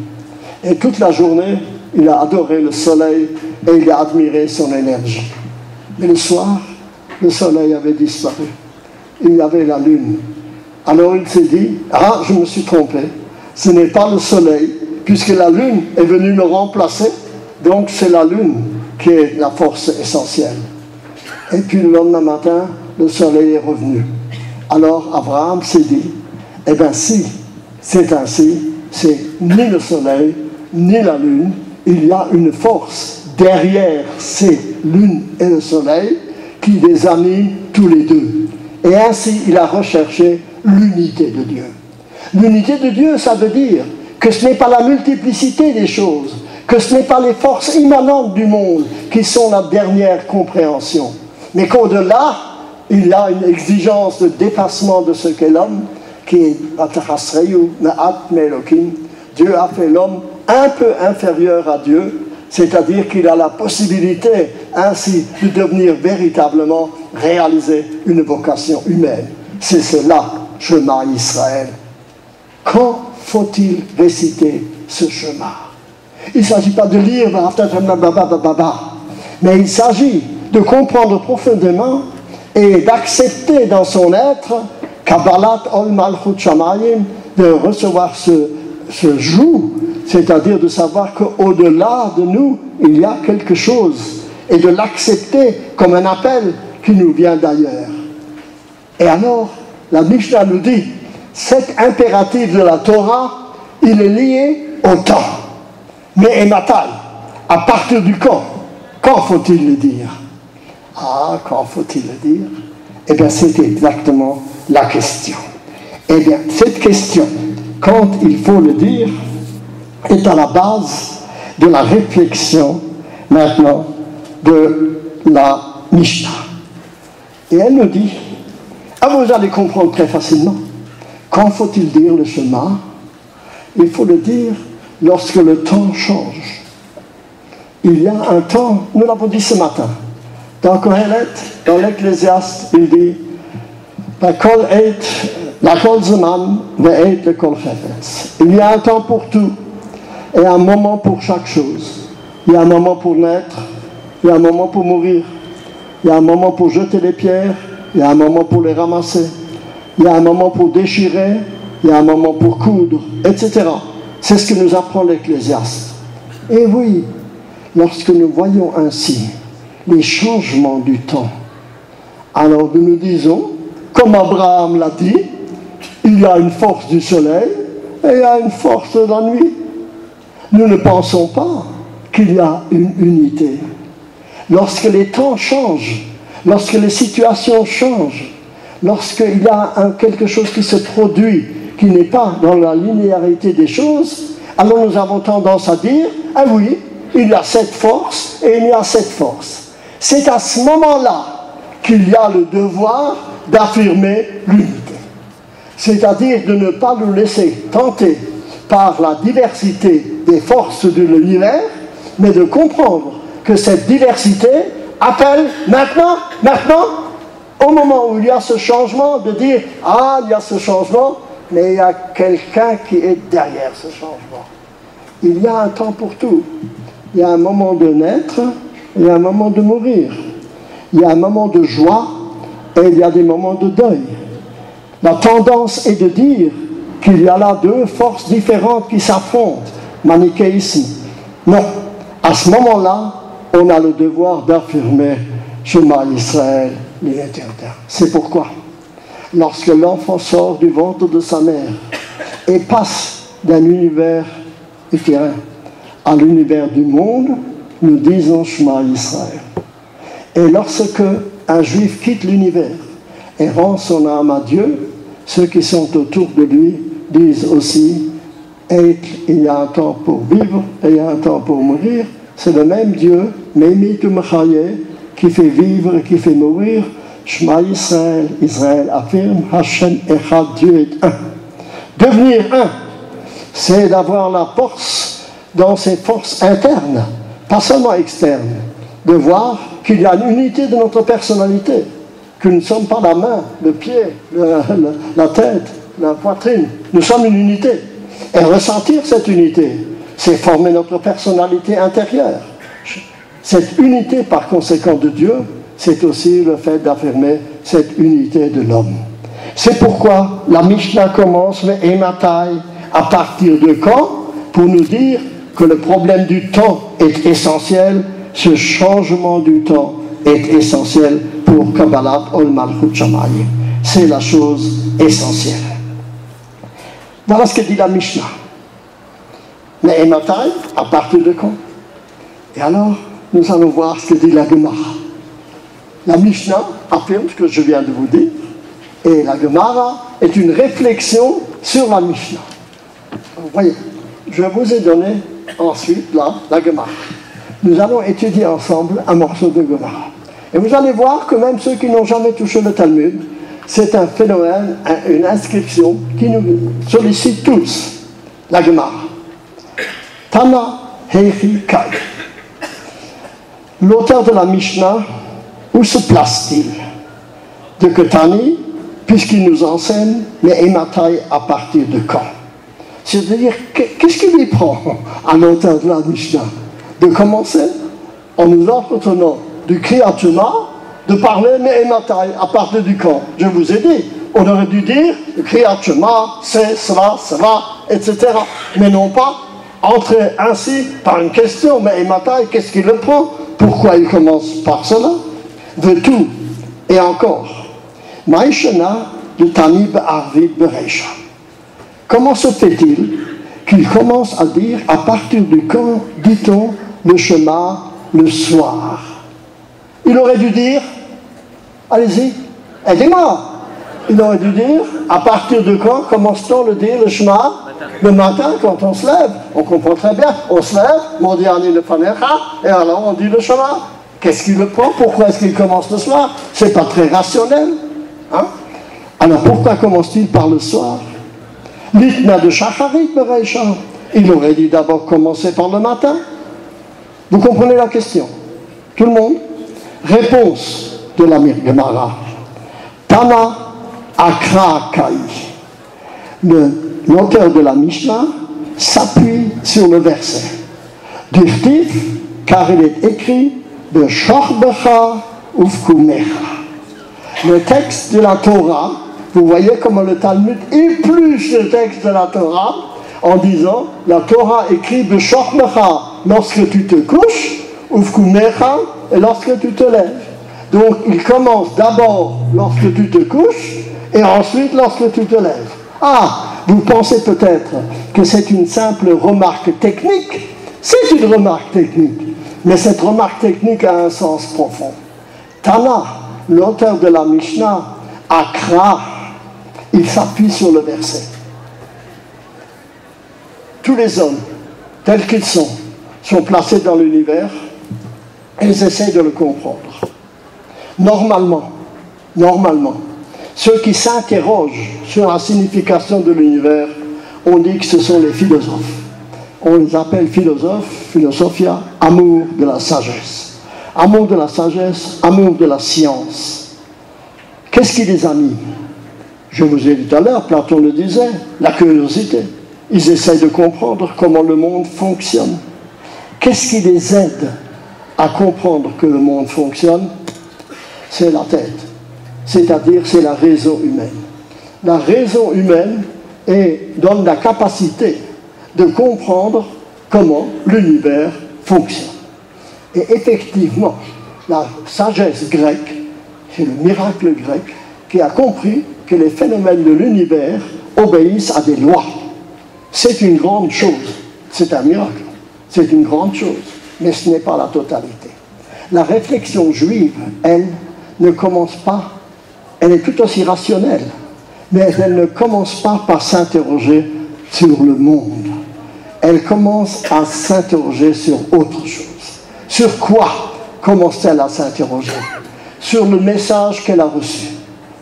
Et toute la journée, il a adoré le soleil, et il a admiré son énergie. Mais le soir, le soleil avait disparu. Il y avait la lune. Alors il s'est dit, ah, je me suis trompé, ce n'est pas le soleil, puisque la lune est venue le remplacer, donc c'est la lune qui est la force essentielle. Et puis le lendemain matin, le soleil est revenu. Alors Abraham s'est dit, eh bien si c'est ainsi, c'est ni le soleil, ni la lune, il y a une force derrière ces lunes et le soleil qui les anime tous les deux. Et ainsi, il a recherché l'unité de Dieu. L'unité de Dieu, ça veut dire que ce n'est pas la multiplicité des choses, que ce n'est pas les forces immanentes du monde qui sont la dernière compréhension, mais qu'au-delà, il y a une exigence de dépassement de ce qu'est l'homme, qui est Dieu a fait l'homme un peu inférieur à Dieu, c'est-à-dire qu'il a la possibilité ainsi de devenir véritablement réaliser une vocation humaine. C'est cela, Shema Israël. Quand faut-il réciter ce Shema? Il ne s'agit pas de lire, mais il s'agit de comprendre profondément et d'accepter dans son être, Kabbalat Ol Malchut Shamayim, de recevoir ce joug, c'est-à-dire de savoir qu'au-delà de nous, il y a quelque chose, et de l'accepter comme un appel qui nous vient d'ailleurs. Et alors, la Mishnah nous dit, cet impératif de la Torah, il est lié au temps. Mais Ematal, à partir du quand faut-il le dire? Ah, quand faut-il le dire? Eh bien, c'est exactement la question. Eh bien, cette question, quand il faut le dire, est à la base de la réflexion, maintenant, de la Mishnah. Et elle nous dit, vous allez comprendre très facilement, quand faut-il dire le Shema? Il faut le dire lorsque le temps change. Il y a un temps, nous l'avons dit ce matin, dans Kohelet, dans l'Ecclésiaste, il dit, il y a un temps pour tout, et un moment pour chaque chose. Il y a un moment pour naître, il y a un moment pour mourir, il y a un moment pour jeter les pierres, il y a un moment pour les ramasser, il y a un moment pour déchirer, il y a un moment pour coudre, etc. C'est ce que nous apprend l'Ecclésiaste. Et oui, lorsque nous voyons ainsi les changements du temps, alors nous nous disons, comme Abraham l'a dit, il y a une force du soleil et il y a une force de la nuit. Nous ne pensons pas qu'il y a une unité. Lorsque les temps changent, lorsque les situations changent, lorsqu'il y a quelque chose qui se produit, qui n'est pas dans la linéarité des choses, alors nous avons tendance à dire, ah oui, il y a cette force et il y a cette force. C'est à ce moment-là qu'il y a le devoir d'affirmer l'unité. C'est-à-dire de ne pas nous laisser tenter par la diversité des forces de l'univers, mais de comprendre que cette diversité appelle maintenant, au moment où il y a ce changement, de dire, ah, il y a ce changement, mais il y a quelqu'un qui est derrière ce changement. Il y a un temps pour tout. Il y a un moment de naître, il y a un moment de mourir. Il y a un moment de joie et il y a des moments de deuil. La tendance est de dire qu'il y a là deux forces différentes qui s'affrontent, manichéisme. Non, à ce moment-là, on a le devoir d'affirmer Shema Israël, l'unité interne. C'est pourquoi, lorsque l'enfant sort du ventre de sa mère et passe d'un univers terrain à l'univers du monde, nous disons Shema Israël. Et lorsque un juif quitte l'univers et rend son âme à Dieu, ceux qui sont autour de lui disent aussi, il y a un temps pour vivre et il y a un temps pour mourir. C'est le même Dieu, qui fait vivre et qui fait mourir. Shema Israël, Israël affirme, Hashem Echad, Dieu est un. Devenir un, c'est d'avoir la force dans ses forces internes, pas seulement externes, de voir qu'il y a une unité de notre personnalité, que nous ne sommes pas la main, le pied, la tête, la poitrine. Nous sommes une unité. Et ressentir cette unité, c'est former notre personnalité intérieure. Cette unité, par conséquent, de Dieu, c'est aussi le fait d'affirmer cette unité de l'homme. C'est pourquoi la Mishnah commence le Ematai à partir de quand, pour nous dire que le problème du temps est essentiel, ce changement du temps est essentiel pour Kabbalat Ol Malchut Shamayim. C'est la chose essentielle. Voilà ce que dit la Mishnah. Mais Ematai, à partir de quand? Et alors, nous allons voir ce que dit la Gemara. La Mishnah affirme ce que je viens de vous dire, et la Gemara est une réflexion sur la Mishnah. Vous voyez, je vous ai donné ensuite, là, la Gemara. Nous allons étudier ensemble un morceau de Gemara. Et vous allez voir que même ceux qui n'ont jamais touché le Talmud, c'est un phénomène, une inscription qui nous sollicite tous. La Gemara. Tana Heichi Kai. L'auteur de la Mishnah, où se place-t-il? De Ketani, puisqu'il nous enseigne, mais Ematai à partir de quand? C'est-à-dire, qu'est-ce qui lui prend à l'auteur de la Mishnah de commencer en nous entretenant du Kriyat Shema, de parler mais Ematai à partir du quand? Je vous ai dit, on aurait dû dire le Kriyat Shema, c'est cela, etc. Mais non pas entrer ainsi par une question, mais Ematai, qu'est-ce qui le prend? Pourquoi il commence par cela? De tout. Et encore. Maïshana de Tanib Arvid Bereisha. Comment se fait-il qu'il commence à dire à partir du quand dit-on le Shema le soir? Il aurait dû dire, allez-y, aidez-moi. Il aurait dû dire à partir de quand commence-t-on le dire le Shema? Le matin, quand on se lève, on comprend très bien, on se lève, on dit Ani le Fanecha, et alors on dit le Shema. Qu'est-ce qui le prend? Pourquoi est-ce qu'il commence le soir? C'est pas très rationnel. Hein? Alors pourquoi commence-t-il par le soir? L'Itna de Shacharit Bereisha. Il aurait dû d'abord commencer par le matin. Vous comprenez la question? Tout le monde? Réponse de la Gemara. Tana Akra Kai. L'auteur de la Mishnah s'appuie sur le verset. Dirtif, car il est écrit de Shorbecha Ufkumecha. Le texte de la Torah, vous voyez comment le Talmud épluche le texte de la Torah en disant la Torah écrit de Shorbecha lorsque tu te couches, Ufkumecha, et lorsque tu te lèves. Donc il commence d'abord lorsque tu te couches et ensuite lorsque tu te lèves. Ah, vous pensez peut-être que c'est une simple remarque technique. C'est une remarque technique. Mais cette remarque technique a un sens profond. Tana, l'auteur de la Mishnah, Akra, il s'appuie sur le verset. Tous les hommes, tels qu'ils sont placés dans l'univers et ils essaient de le comprendre. Normalement, ceux qui s'interrogent sur la signification de l'univers, on dit que ce sont les philosophes. On les appelle philosophes, philosophia, amour de la sagesse. Amour de la sagesse, amour de la science. Qu'est-ce qui les anime? Je vous ai dit tout à l'heure, Platon le disait, la curiosité. Ils essayent de comprendre comment le monde fonctionne. Qu'est-ce qui les aide à comprendre que le monde fonctionne? C'est la tête. C'est-à-dire, c'est la raison humaine. La raison humaine donne la capacité de comprendre comment l'univers fonctionne. Et effectivement, la sagesse grecque, c'est le miracle grec, qui a compris que les phénomènes de l'univers obéissent à des lois. C'est une grande chose. C'est un miracle. C'est une grande chose. Mais ce n'est pas la totalité. La réflexion juive, elle, ne commence pas. Elle est tout aussi rationnelle. Mais elle ne commence pas par s'interroger sur le monde. Elle commence à s'interroger sur autre chose. Sur quoi commence-t-elle à s'interroger? Sur le message qu'elle a reçu,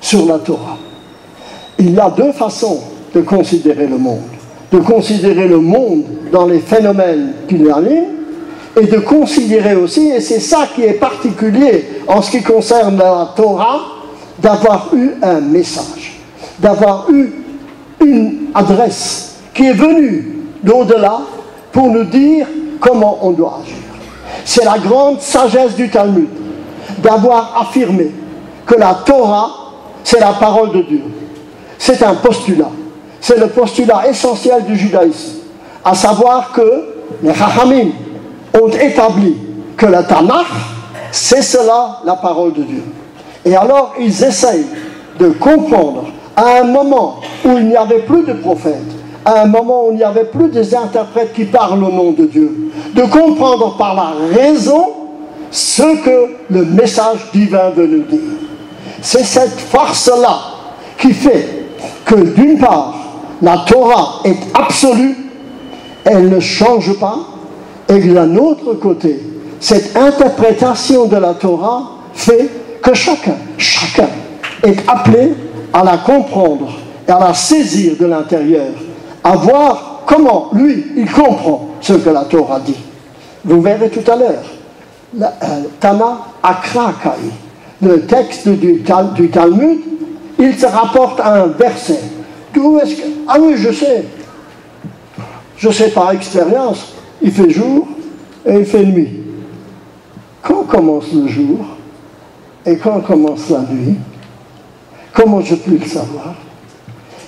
sur la Torah. Il y a deux façons de considérer le monde. De considérer le monde dans les phénomènes qui l'animent, et de considérer aussi, et c'est ça qui est particulier en ce qui concerne la Torah, d'avoir eu un message, d'avoir eu une adresse qui est venue d'au-delà pour nous dire comment on doit agir. C'est la grande sagesse du Talmud d'avoir affirmé que la Torah, c'est la parole de Dieu. C'est un postulat. C'est le postulat essentiel du judaïsme. À savoir que les Chachamim ont établi que le Tanakh, c'est cela la parole de Dieu. Et alors ils essayent de comprendre à un moment où il n'y avait plus de prophètes, à un moment où il n'y avait plus des interprètes qui parlent au nom de Dieu, de comprendre par la raison ce que le message divin veut nous dire. C'est cette force-là qui fait que d'une part, la Torah est absolue, elle ne change pas, et d'un autre côté, cette interprétation de la Torah fait que chacun est appelé à la comprendre et à la saisir de l'intérieur, à voir comment lui, il comprend ce que la Torah dit. Vous verrez tout à l'heure, Tana Akrakai, le texte du Talmud, il se rapporte à un verset. D'où est-ce que... Ah oui, je sais par expérience, il fait jour et il fait nuit. Quand commence le jour et quand commence la nuit, comment je puis le savoir?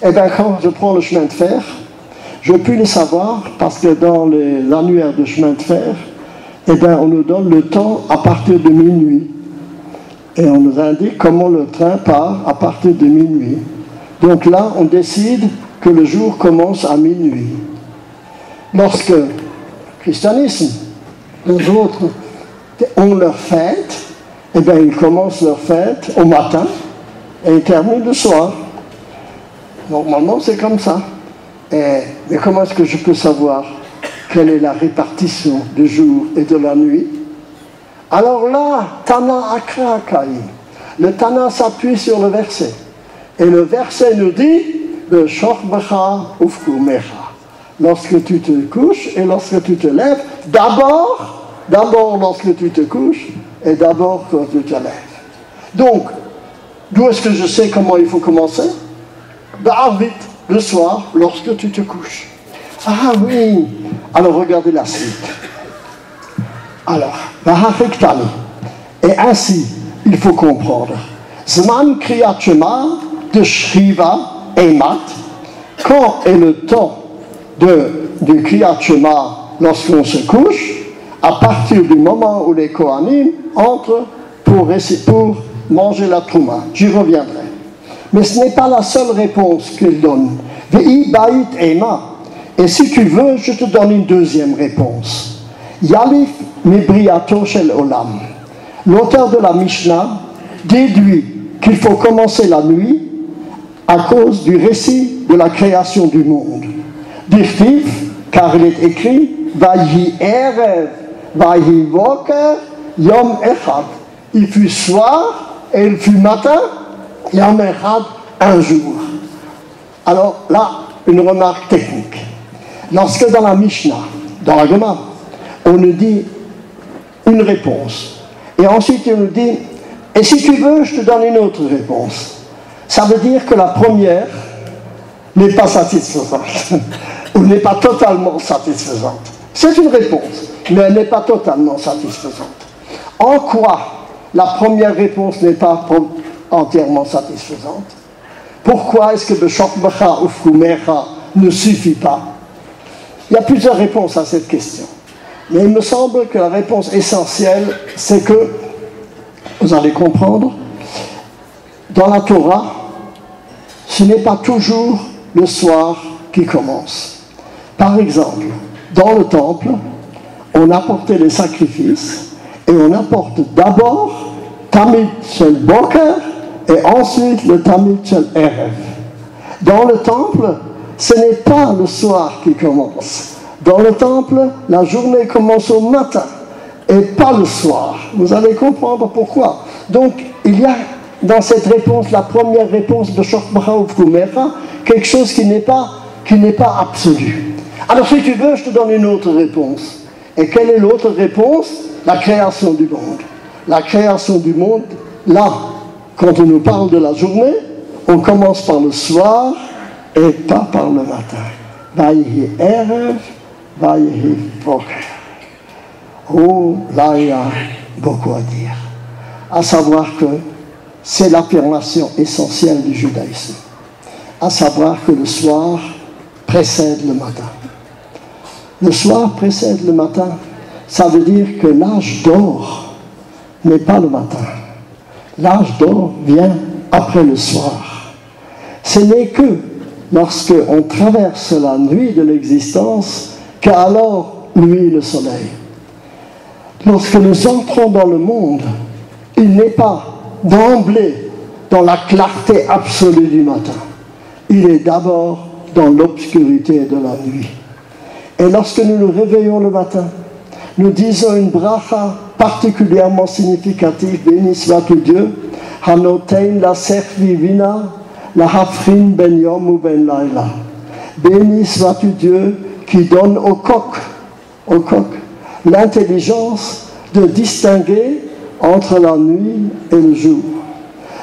Eh bien, quand je prends le chemin de fer, je puis le savoir parce que dans les annuaires de chemin de fer, eh bien, on nous donne le temps à partir de minuit. Et on nous indique comment le train part à partir de minuit. Donc là, on décide que le jour commence à minuit. Lorsque le christianisme, les autres ont leur fête, eh bien, ils commencent leur fête au matin et ils terminent le soir. Normalement, c'est comme ça. Mais comment est-ce que je peux savoir quelle est la répartition du jour et de la nuit? Alors là, Tana Akrakai, le Tana s'appuie sur le verset. Et le verset nous dit, le Shorbecha Ufkumecha. Lorsque tu te couches et lorsque tu te lèves, d'abord lorsque tu te couches et d'abord quand tu te lèves. Donc, d'où est-ce que je sais comment il faut commencer? Vite, le soir, lorsque tu te couches. Ah oui, alors regardez la suite. Alors, et ainsi, il faut comprendre. Zman Kriyat Shema de Shriva Eimat, quand est le temps du Kriyat Shema lorsqu'on se couche, à partir du moment où les Kohanim entrent pour manger la Trouma. J'y reviendrai. Mais ce n'est pas la seule réponse qu'il donne. Ve'i ba'it ema. Et si tu veux, je te donne une deuxième réponse. Yalif mibriato shel olam. L'auteur de la Mishnah déduit qu'il faut commencer la nuit à cause du récit de la création du monde. Dirtif, car il est écrit Vayi erev, vayi voker, yom echad. Il fut soir et il fut matin, yom echad, un jour. Alors là, une remarque technique. Lorsque dans la Mishnah, dans la Gemara, on nous dit une réponse, et ensuite on nous dit, et si tu veux, je te donne une autre réponse. Ça veut dire que la première n'est pas satisfaisante, ou n'est pas totalement satisfaisante. C'est une réponse, mais elle n'est pas totalement satisfaisante. En quoi la première réponse n'est pas entièrement satisfaisante? Pourquoi est-ce que Beshokbecha ou Fkumecha ne suffit pas? Il y a plusieurs réponses à cette question. Mais il me semble que la réponse essentielle, c'est que, vous allez comprendre, dans la Torah, ce n'est pas toujours le soir qui commence. Par exemple, dans le temple, on apportait les sacrifices et on apporte d'abord Tamid Shel Boker et ensuite le Tamid Shel Erev. Dans le temple, ce n'est pas le soir qui commence. Dans le temple, la journée commence au matin et pas le soir. Vous allez comprendre pourquoi. Donc, il y a dans cette réponse, la première réponse de Shokbecha ou Fkumecha, quelque chose qui n'est pas absolu. Alors, si tu veux, je te donne une autre réponse. Et quelle est l'autre réponse? La création du monde. La création du monde, là, Quand on nous parle de la journée, on commence par le soir et pas par le matin. Vayehi erev, vayehi boker. Oh, là il y a beaucoup à dire. À savoir que c'est l'affirmation essentielle du judaïsme. À savoir que le soir précède le matin. Le soir précède le matin, ça veut dire que l'âge d'or n'est pas le matin. L'âge d'or vient après le soir. Ce n'est que lorsque on traverse la nuit de l'existence qu'alors luit le soleil. Lorsque nous entrons dans le monde, il n'est pas d'emblée dans la clarté absolue du matin. Il est d'abord dans l'obscurité de la nuit. Et lorsque nous nous réveillons le matin, nous disons une bracha particulièrement significative, béni soit-tu Dieu, Hanotein la vina, la hafrin ben yom ou ben laila. Béni soit-tu Dieu qui donne au coq, l'intelligence de distinguer entre la nuit et le jour.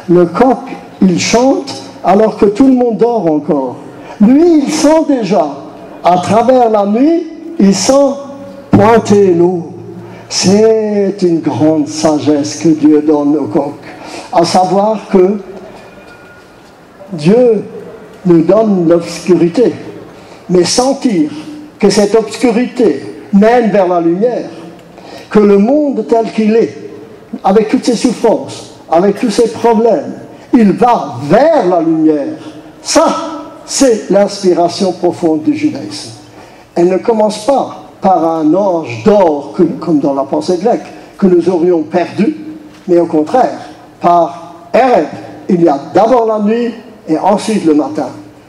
Le coq, il chante alors que tout le monde dort encore. Lui, il sent déjà, à travers la nuit, il sent pointer l'eau. C'est une grande sagesse que Dieu donne au coq. À savoir que Dieu nous donne l'obscurité, mais sentir que cette obscurité mène vers la lumière, que le monde tel qu'il est, avec toutes ses souffrances, avec tous ses problèmes, il va vers la lumière. Ça, c'est l'inspiration profonde du judaïsme. Elle ne commence pas par un ange d'or, comme dans la pensée grecque, que nous aurions perdu, mais au contraire, par Erev, il y a d'abord la nuit et ensuite le matin.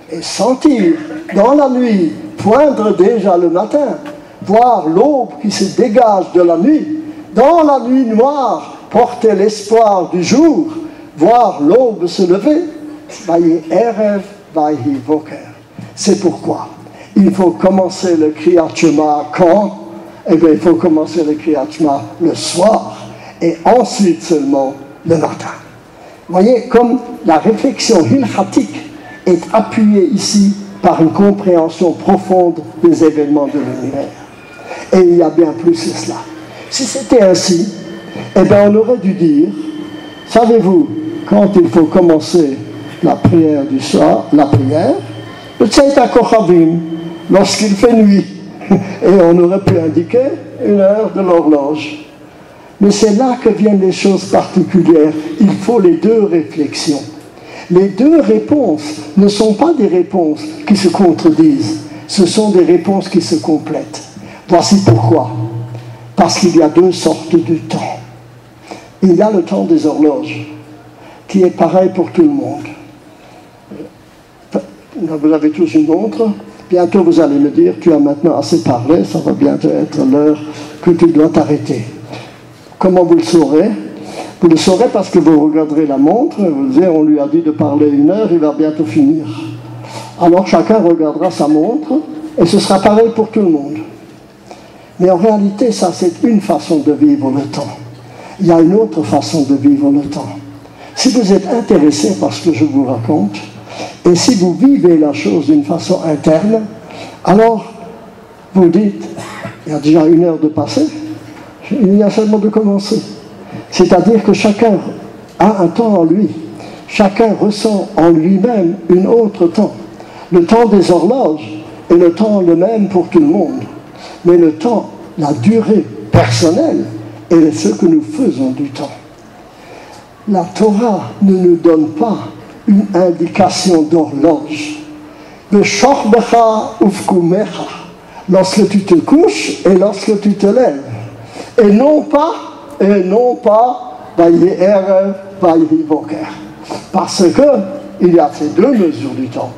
Et sentir dans la nuit poindre déjà le matin, voir l'aube qui se dégage de la nuit, dans la nuit noire, porter l'espoir du jour, voir l'aube se lever, vayi erev, vayi boker. C'est pourquoi il faut commencer le Kriyat Shema quand? Eh bien, il faut commencer le Kriyat Shema le soir, et ensuite seulement le matin. Vous voyez, comme la réflexion hilchatique est appuyée ici par une compréhension profonde des événements de l'univers. Et il y a bien plus que cela. Si c'était ainsi, eh bien on aurait dû dire, savez-vous, quand il faut commencer la prière du soir, la prière, le Tzeit HaKochavim, lorsqu'il fait nuit, et on aurait pu indiquer une heure de l'horloge. Mais c'est là que viennent les choses particulières. Il faut les deux réflexions. Les deux réponses ne sont pas des réponses qui se contredisent, ce sont des réponses qui se complètent. Voici pourquoi. Parce qu'il y a deux sortes de temps. Il y a le temps des horloges, qui est pareil pour tout le monde. Vous avez tous une montre. Bientôt vous allez me dire, tu as maintenant assez parlé, ça va bientôt être l'heure que tu dois t'arrêter. Comment vous le saurez? Vous le saurez parce que vous regarderez la montre, vous disiez, on lui a dit de parler 1 heure, il va bientôt finir. Alors chacun regardera sa montre, et ce sera pareil pour tout le monde. Mais en réalité, ça c'est une façon de vivre le temps. Il y a une autre façon de vivre le temps. Si vous êtes intéressé par ce que je vous raconte, et si vous vivez la chose d'une façon interne, alors vous dites, il y a déjà 1 heure de passé, il y a seulement de commencer. C'est-à-dire que chacun a un temps en lui. Chacun ressent en lui-même un autre temps. Le temps des horloges est le temps le même pour tout le monde. Mais le temps, la durée personnelle, est ce que nous faisons du temps. La Torah ne nous donne pas une indication d'horloge. Lorsque tu te couches et lorsque tu te lèves. Et non pas, vayi erev, vayi boker. Parce qu'il y a ces deux mesures du temps.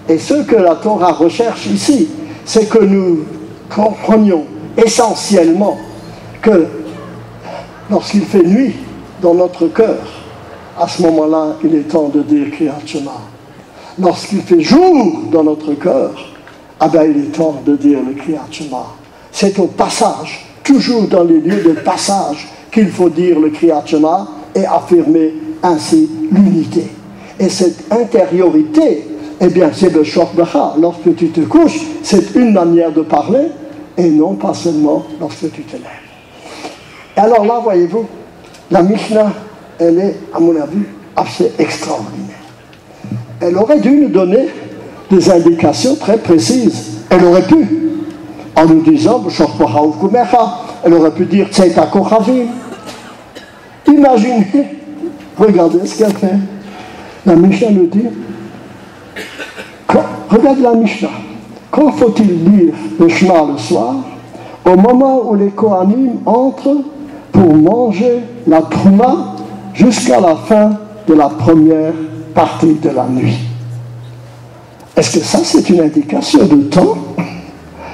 Et ce que la Torah recherche ici, c'est que nous comprenions essentiellement que lorsqu'il fait nuit dans notre cœur, à ce moment-là, il est temps de dire Kriyat Shema. Lorsqu'il fait jour dans notre cœur, ah ben, il est temps de dire le Kriyat Shema. C'est au passage, toujours dans les lieux de passage, qu'il faut dire le Kriyat Shema et affirmer ainsi l'unité. Et cette intériorité, eh bien, c'est le shorbaha. Lorsque tu te couches, c'est une manière de parler, et non pas seulement lorsque tu te lèves. Et alors là, voyez-vous, la Mishnah, elle est, à mon avis, assez extraordinaire. Elle aurait dû nous donner des indications très précises. Elle aurait pu, en nous disant, elle aurait pu dire, Tzeta Kochavim. Imaginez, regardez ce qu'elle fait. La Mishnah nous dit, regarde la Mishnah. Quand faut-il lire le Shema le soir? Au moment où les Kohanim entrent pour manger la Trouma jusqu'à la fin de la première partie de la nuit. Est-ce que ça, c'est une indication de temps?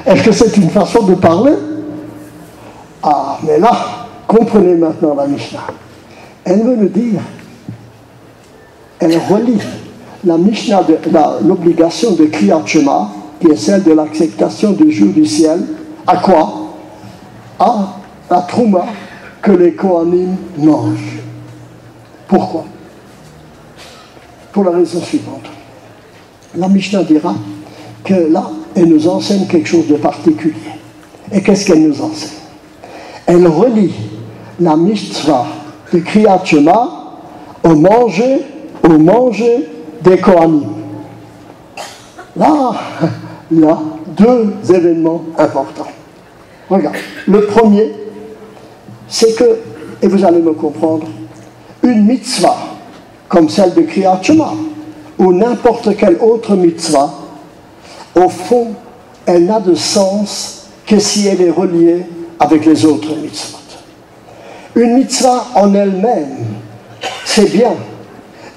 Est-ce que c'est une façon de parler? Ah, mais là, comprenez maintenant la Mishnah. Elle veut nous dire, elle relie la Mishnah, l'obligation de Kriyat Shema, qui est celle de l'acceptation du jour du ciel, à quoi? À la Trouma que les Kohanim mangent. Pourquoi? Pour la raison suivante. La Mishnah dira que là, elle nous enseigne quelque chose de particulier. Et qu'est-ce qu'elle nous enseigne? Elle relie la mitzvah de Kriyat Shema au manger des Kohanim. Là, il y a deux événements importants. Regarde, le premier, c'est que, et vous allez me comprendre, une mitzvah, comme celle de Kriyat Shema, ou n'importe quelle autre mitzvah, au fond, elle n'a de sens que si elle est reliée avec les autres mitzvot. Une mitzvah en elle-même, c'est bien,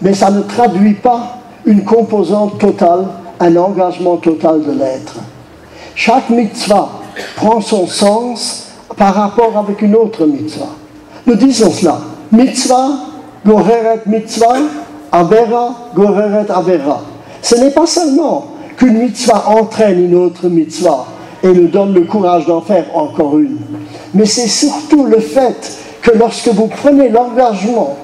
mais ça ne traduit pas une composante totale, un engagement total de l'être. Chaque mitzvah prend son sens par rapport avec une autre mitzvah. Nous disons cela, mitzvah, goreret mitzvah, avera, goreret avera. Ce n'est pas seulement qu'une mitzvah entraîne une autre mitzvah et nous donne le courage d'en faire encore une, mais c'est surtout le fait que lorsque vous prenez l'engagement,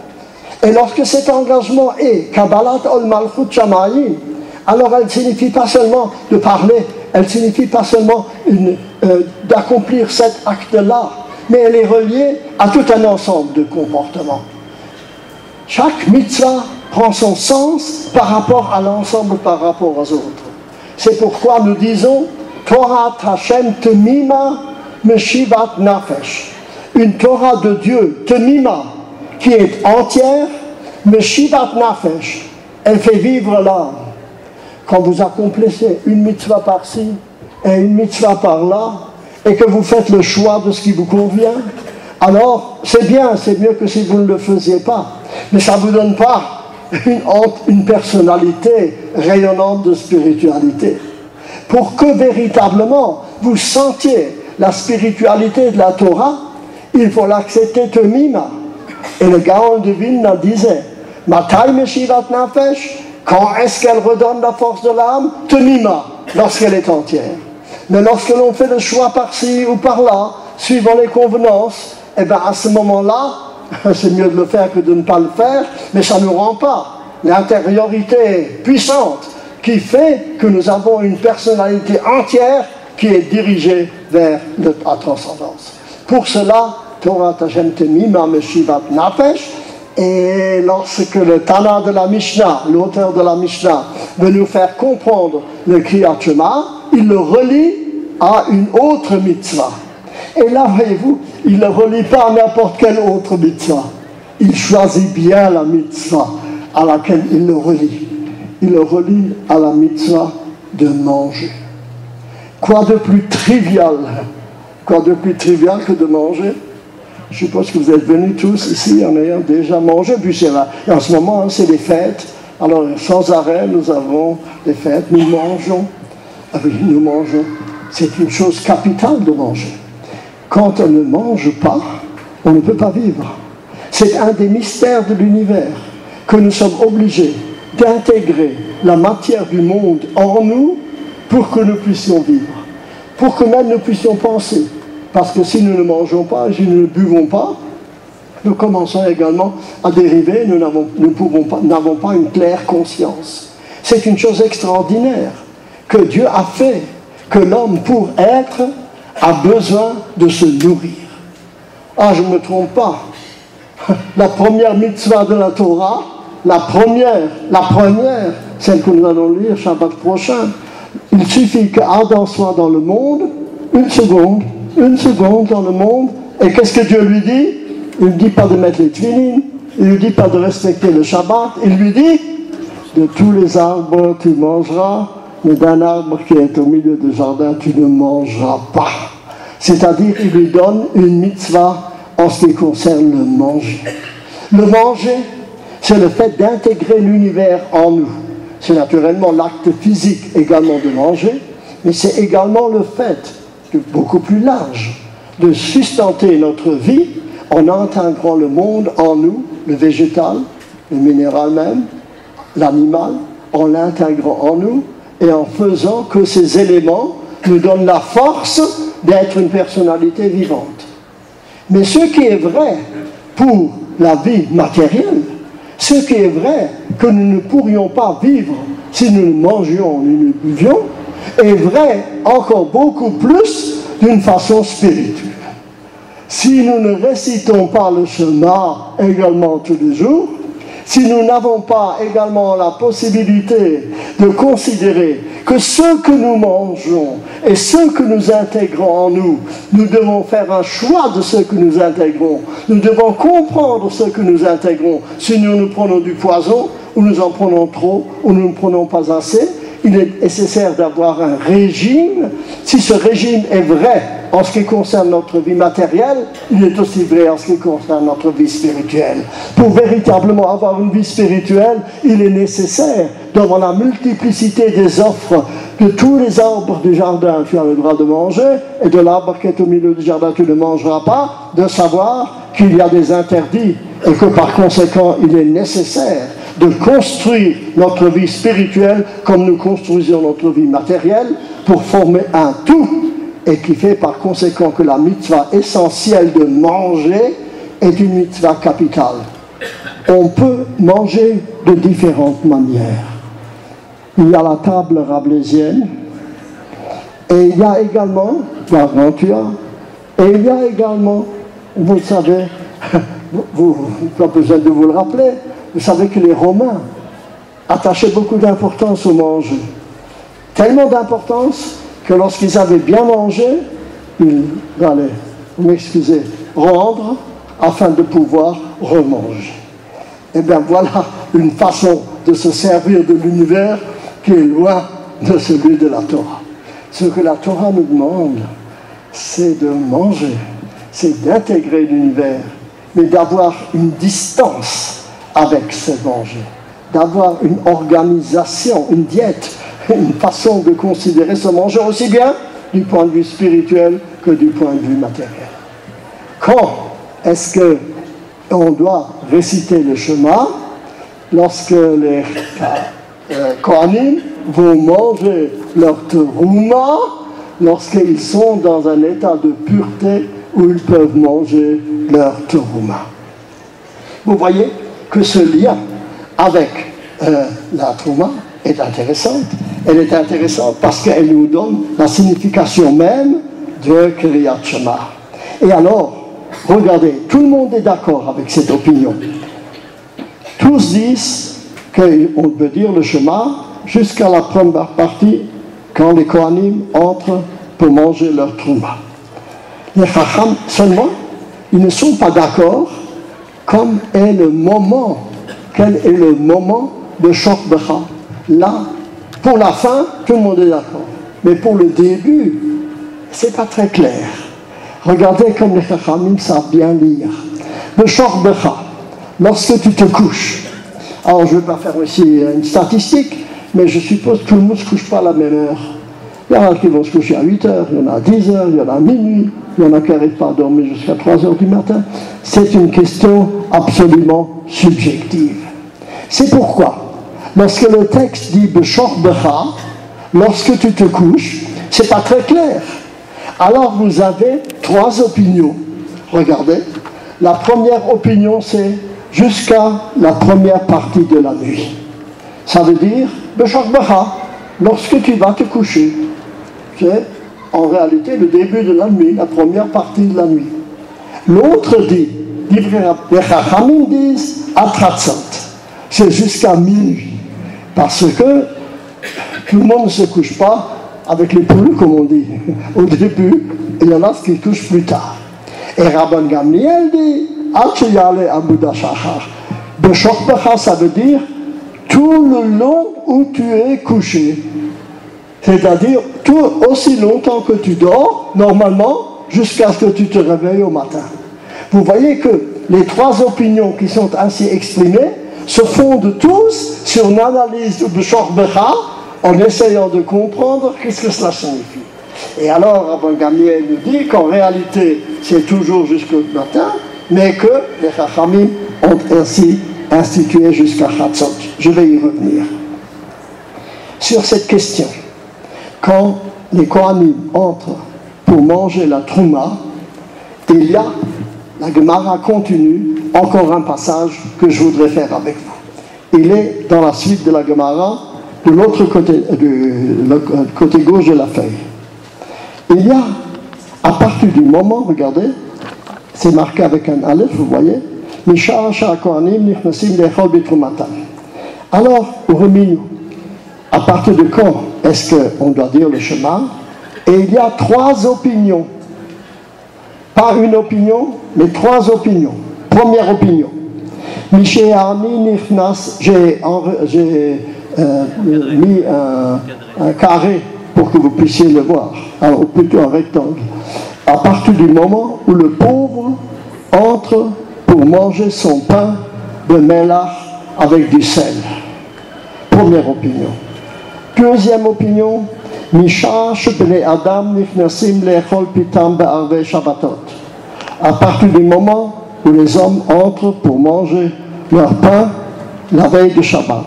et lorsque cet engagement est Kabbalat ol Malchut Shamayim, alors elle ne signifie pas seulement de parler, elle ne signifie pas seulement d'accomplir cet acte-là, mais elle est reliée à tout un ensemble de comportements. Chaque mitzvah prend son sens par rapport à l'ensemble, par rapport aux autres. C'est pourquoi nous disons Torah Hashem Temima Meshivat Nafesh. Une Torah de Dieu, Temima, qui est entière, Meshivat Nafesh. Elle fait vivre l'âme. Quand vous accomplissez une mitzvah par-ci et une mitzvah par-là, et que vous faites le choix de ce qui vous convient, alors c'est bien, c'est mieux que si vous ne le faisiez pas. Mais ça ne vous donne pas une personnalité rayonnante de spiritualité. Pour que véritablement vous sentiez la spiritualité de la Torah, il faut l'accepter Temima. Et le Gaon de Vilna disait, Matai Meshivat Nafesh, quand est-ce qu'elle redonne la force de l'âme? Temima, lorsqu'elle est entière. Mais lorsque l'on fait le choix par-ci ou par-là, suivant les convenances, eh bien à ce moment-là, c'est mieux de le faire que de ne pas le faire, mais ça ne nous rend pas l'intériorité puissante qui fait que nous avons une personnalité entière qui est dirigée vers la transcendance. Pour cela, Torah Hashem Temima Meshivat Nafesh, et lorsque le Tana de la Mishnah, l'auteur de la Mishnah, veut nous faire comprendre le Kriyat Shema, il le relie à une autre mitzvah. Et là, voyez-vous, il ne le relie pas à n'importe quelle autre mitzvah. Il choisit bien la mitzvah à laquelle il le relie. Il le relie à la mitzvah de manger. Quoi de plus trivial? Quoi de plus trivial que de manger? Je suppose que vous êtes venus tous ici en ayant déjà mangé, puis c'est là. Et en ce moment, c'est les fêtes. Alors, sans arrêt, nous avons des fêtes, nous mangeons. Ah oui, nous mangeons. C'est une chose capitale de manger. Quand on ne mange pas, on ne peut pas vivre. C'est un des mystères de l'univers que nous sommes obligés d'intégrer la matière du monde en nous pour que nous puissions vivre, pour que même nous puissions penser. Parce que si nous ne mangeons pas, si nous ne buvons pas, nous commençons également à dériver, nous n'avons pas une claire conscience. C'est une chose extraordinaire que Dieu a fait, que l'homme, pour être, a besoin de se nourrir. Ah, je ne me trompe pas. La première mitzvah de la Torah, la première, celle que nous allons lire Shabbat prochain, il suffit qu'Adam soit dans le monde, une seconde dans le monde, et qu'est-ce que Dieu lui dit? Il ne dit pas de mettre les tefillin, il ne lui dit pas de respecter le Shabbat, il lui dit, de tous les arbres tu mangeras, mais d'un arbre qui est au milieu du jardin, tu ne mangeras pas. C'est-à-dire, il lui donne une mitzvah en ce qui concerne le manger. Le manger, c'est le fait d'intégrer l'univers en nous. C'est naturellement l'acte physique également de manger, mais c'est également le fait, beaucoup plus large, de sustenter notre vie en intégrant le monde en nous, le végétal, le minéral même, l'animal, en l'intégrant en nous et en faisant que ces éléments nous donnent la force d'être une personnalité vivante. Mais ce qui est vrai pour la vie matérielle, ce qui est vrai que nous ne pourrions pas vivre si nous ne mangions ni ne buvions, est vrai encore beaucoup plus d'une façon spirituelle. Si nous ne récitons pas le Shema également tous les jours, si nous n'avons pas également la possibilité de considérer que ce que nous mangeons et ce que nous intégrons en nous, nous devons faire un choix de ce que nous intégrons. Nous devons comprendre ce que nous intégrons. Si nous prenons du poison, ou nous en prenons trop, ou nous ne prenons pas assez, il est nécessaire d'avoir un régime. Si ce régime est vrai en ce qui concerne notre vie matérielle, il est aussi vrai en ce qui concerne notre vie spirituelle. Pour véritablement avoir une vie spirituelle, il est nécessaire, devant la multiplicité des offres de tous les arbres du jardin, tu as le droit de manger, et de l'arbre qui est au milieu du jardin, tu ne mangeras pas, de savoir qu'il y a des interdits, et que par conséquent, il est nécessaire de construire notre vie spirituelle comme nous construisons notre vie matérielle pour former un tout, et qui fait par conséquent que la mitzvah essentielle de manger est une mitzvah capitale. On peut manger de différentes manières. Il y a la table rabelaisienne, et il y a également la Rantua, et il y a également, vous le savez, pas besoin de vous le rappeler, vous savez que les Romains attachaient beaucoup d'importance au manger. Tellement d'importance que lorsqu'ils avaient bien mangé, ils allaient, vous m'excusez, rendre afin de pouvoir remanger. Et bien voilà une façon de se servir de l'univers qui est loin de celui de la Torah. Ce que la Torah nous demande, c'est de manger, c'est d'intégrer l'univers, mais d'avoir une distance avec ce manger, d'avoir une organisation, une diète, une façon de considérer ce manger aussi bien du point de vue spirituel que du point de vue matériel. Quand est-ce qu'on doit réciter le Shema? Lorsque les Kohanim vont manger leur terouma, lorsqu'ils sont dans un état de pureté où ils peuvent manger leur terouma. Vous voyez que ce lien avec la terouma est intéressante. Elle est intéressante parce qu'elle nous donne la signification même de Kriyat Shema. Et alors, regardez, tout le monde est d'accord avec cette opinion. Tous disent qu'on peut dire le Shema jusqu'à la première partie quand les Kohanim entrent pour manger leur trouma. Les Chacham seulement, ils ne sont pas d'accord comme est le moment, quel est le moment de Shor Becha. Là, pour la fin, tout le monde est d'accord. Mais pour le début, c'est pas très clair. Regardez comme les Chachamim savent bien lire. Le Shor Becha, lorsque tu te couches, alors je ne vais pas faire aussi une statistique, mais je suppose que tout le monde ne se couche pas à la même heure. Il y en a qui vont se coucher à 8 heures, il y en a à 10 heures, il y en a à minuit, il y en a qui n'arrivent pas à dormir jusqu'à 3 heures du matin. C'est une question absolument subjective. C'est pourquoi, lorsque le texte dit B'shor Becha, lorsque tu te couches, c'est pas très clair. Alors vous avez 3 opinions. Regardez, La première opinion, c'est jusqu'à la première partie de la nuit. Ça veut dire, lorsque tu vas te coucher, c'est en réalité le début de la nuit, la première partie de la nuit. L'autre dit, les Chachamim disent, Atratzot, c'est jusqu'à minuit. Parce que tout le monde ne se couche pas avec les poules, comme on dit, au début, il y en a qui couchent plus tard. Et Rabban Gamliel dit, Al-Chiyale Abuda Shachar. Beshokbecha, ça veut dire tout le long où tu es couché. C'est-à-dire aussi longtemps que tu dors, normalement, jusqu'à ce que tu te réveilles au matin. Vous voyez que les trois opinions qui sont ainsi exprimées se fondent tous sur une analyse de Beshokbecha en essayant de comprendre qu'est-ce que cela signifie. Et alors, Rabban Gamliel nous dit qu'en réalité, c'est toujours jusqu'au matin, mais que les Chachamim ont ainsi institué jusqu'à Chatzot. Je vais y revenir. Sur cette question, quand les Kohanim entrent pour manger la Trouma, il y a, la Gemara continue, encore un passage que je voudrais faire avec vous. Il est dans la suite de la Gemara, de l'autre côté, côté gauche de la feuille. Il y a, à partir du moment, regardez, c'est marqué avec un aleph, vous voyez, alors, Ureminu, à partir de quand est-ce qu'on doit dire le Shema? Et il y a trois opinions. Pas une opinion, mais trois opinions. Première opinion. J'ai mis un carré pour que vous puissiez le voir, ou plutôt un rectangle. À partir du moment où le pauvre entre pour manger son pain de melach avec du sel. Première opinion. Deuxième opinion, à partir du moment où les hommes entrent pour manger leur pain la veille de Shabbat.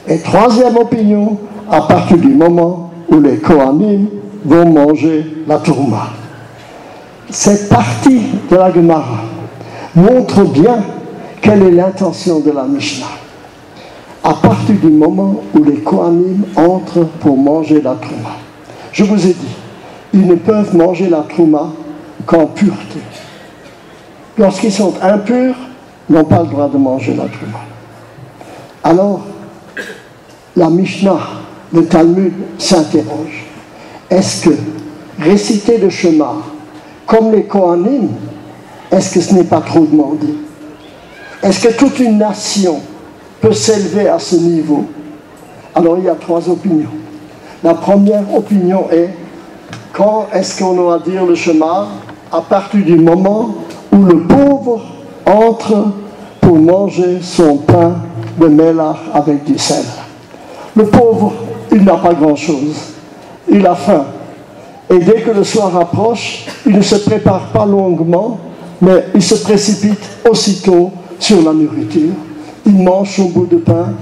Et troisième opinion, à partir du moment où les Kohanim vont manger la Trouma. Cette partie de la Gemara montre bien quelle est l'intention de la Mishnah. À partir du moment où les Kohanim entrent pour manger la Trouma. Je vous ai dit, ils ne peuvent manger la Trouma qu'en pureté. Lorsqu'ils sont impurs, ils n'ont pas le droit de manger la Trouma. Alors, la Mishnah, le Talmud s'interroge. Est-ce que réciter le Shema comme les Kohanim, est-ce que ce n'est pas trop demandé? Est-ce que toute une nation peut s'élever à ce niveau? Alors il y a trois opinions. La première opinion est, quand est-ce qu'on doit dire le Shema? À partir du moment où le pauvre entre pour manger son pain de melach avec du sel. Le pauvre, il n'a pas grand-chose. Il a faim. Et dès que le soir approche, il ne se prépare pas longuement, mais il se précipite aussitôt sur la nourriture. Il mange son bout de pain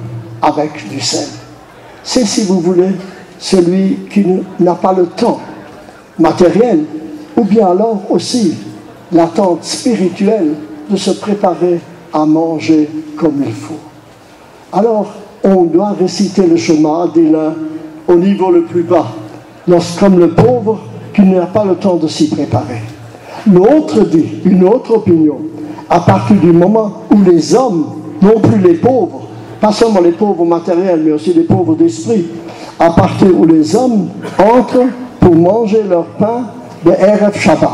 avec du sel. C'est, si vous voulez, celui qui n'a pas le temps matériel, ou bien alors aussi l'attente spirituelle de se préparer à manger comme il faut. Alors, on doit réciter le Shema, dit l'un, au niveau le plus bas, comme le pauvre qui n'a pas le temps de s'y préparer. L'autre dit, une autre opinion, à partir du moment où les hommes, non plus les pauvres, pas seulement les pauvres matériels, mais aussi les pauvres d'esprit, à partir où les hommes entrent pour manger leur pain de Erev Shabbat.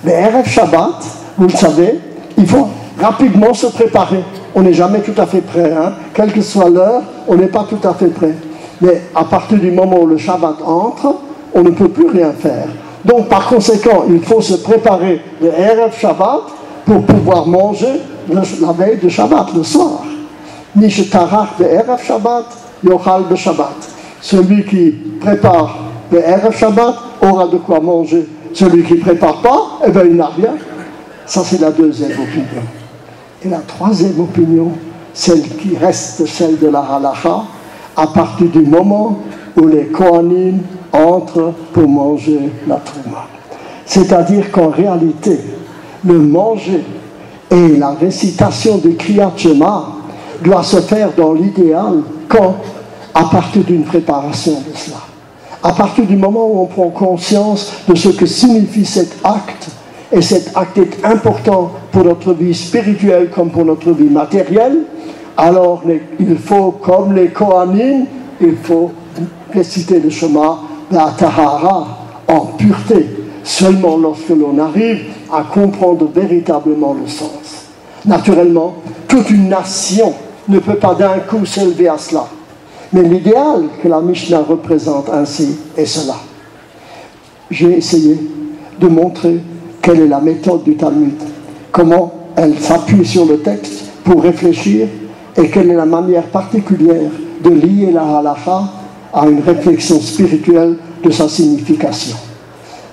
Le Erev Shabbat, vous le savez, il faut rapidement se préparer. On n'est jamais tout à fait prêt, hein? Quelle que soit l'heure, on n'est pas tout à fait prêt. Mais à partir du moment où le Shabbat entre, on ne peut plus rien faire. Donc par conséquent, il faut se préparer le Erev Shabbat pour pouvoir manger la veille de Shabbat, le soir. Nishetarach de Erev Shabbat, Yochal de Shabbat. Celui qui prépare le Erev Shabbat aura de quoi manger. Celui qui ne prépare pas, eh bien il n'a rien. Ça c'est la deuxième opinion. Et la troisième opinion, celle qui reste celle de la halakha, à partir du moment où les Kohanim entrent pour manger la Trouma. C'est-à-dire qu'en réalité, le manger Et la récitation du Kriyat Shema doit se faire dans l'idéal quand? À partir d'une préparation de cela. À partir du moment où on prend conscience de ce que signifie cet acte, et cet acte est important pour notre vie spirituelle comme pour notre vie matérielle, alors il faut, comme les Kohanim, il faut réciter le Shema, la Tahara, en pureté, seulement lorsque l'on arrive à comprendre véritablement le sens. Naturellement, toute une nation ne peut pas d'un coup s'élever à cela. Mais l'idéal que la Mishnah représente ainsi est cela. J'ai essayé de montrer quelle est la méthode du Talmud, comment elle s'appuie sur le texte pour réfléchir et quelle est la manière particulière de lier la halakha à une réflexion spirituelle de sa signification.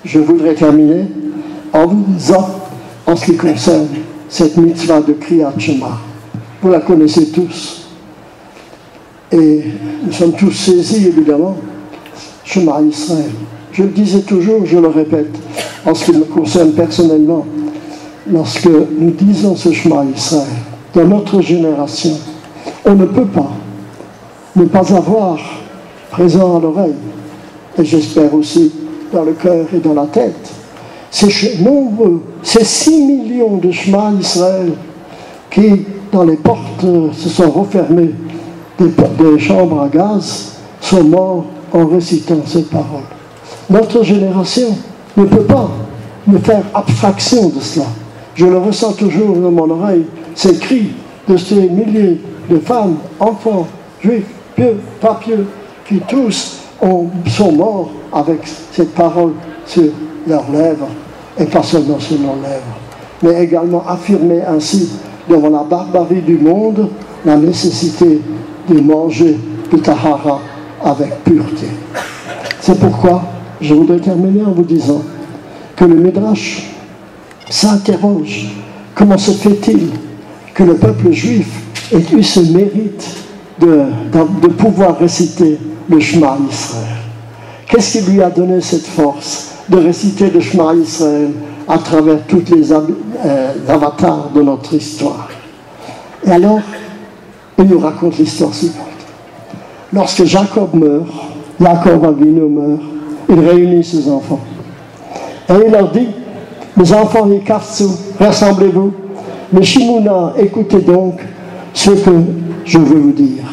Je voudrais terminer en vous disant, en ce qui concerne cette mitzvah de Kriyat Shema, vous la connaissez tous. Et nous sommes tous saisis, évidemment, Shema Israël. Je le disais toujours, je le répète, en ce qui me concerne personnellement, lorsque nous disons ce Shema Israël, dans notre génération, on ne peut pas ne pas avoir présent à l'oreille, et j'espère aussi dans le cœur et dans la tête, ces nombreux, ces 6 millions de Shema Israël qui, dans les portes, se sont refermées des chambres à gaz, sont morts en récitant ces paroles. Notre génération ne peut pas me faire abstraction de cela. Je le ressens toujours dans mon oreille, ces cris de ces milliers de femmes, enfants, juifs, pieux, pas pieux, qui tous sont morts avec cette parole sur leurs lèvres, et pas seulement sur leurs lèvres, mais également affirmer ainsi devant la barbarie du monde la nécessité de manger du tahara avec pureté. C'est pourquoi je voudrais terminer en vous disant que le Midrash s'interroge, comment se fait-il que le peuple juif ait eu ce mérite de pouvoir réciter le Shema Israël? Qu'est-ce qui lui a donné cette force de réciter le Shema Israël à travers tous les avatars de notre histoire? Et alors, il nous raconte l'histoire suivante. Lorsque Jacob meurt, Jacob Avinu meurt, il réunit ses enfants. Et il leur dit, mes enfants, Yikatsu, rassemblez-vous. Mais Shimouna, écoutez donc ce que je veux vous dire.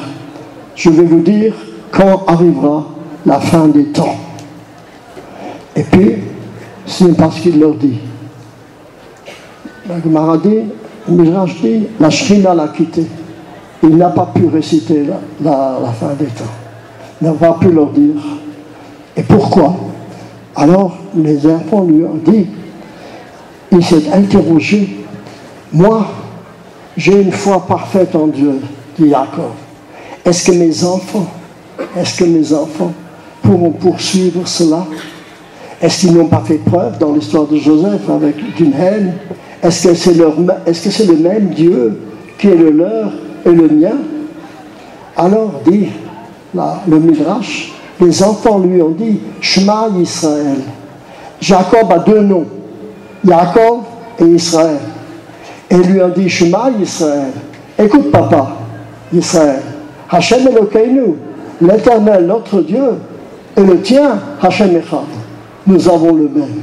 Je vais vous dire quand arrivera la fin des temps. Et puis, c'est parce qu'il leur dit. La Gemara dit, le Midrash dit, la Shrina l'a quitté. Il n'a pas pu réciter la fin des temps. Il n'a pas pu leur dire. Et pourquoi? Alors, les enfants lui ont dit, il s'est interrogé, moi, j'ai une foi parfaite en Dieu, dit Jacob. Est-ce que mes enfants pourront poursuivre cela? Est-ce qu'ils n'ont pas fait preuve dans l'histoire de Joseph avec une haine? Est-ce que c'est le même Dieu qui est le leur et le mien? Alors dit le Midrash, les enfants lui ont dit Shema Israël. Jacob a 2 noms, Jacob et Israël. Et lui ont dit Shema Israël. Écoute papa, Israël, Hashem Elokeinu, l'Éternel, notre Dieu, et le tien, Hashem Echad. Nous avons le même.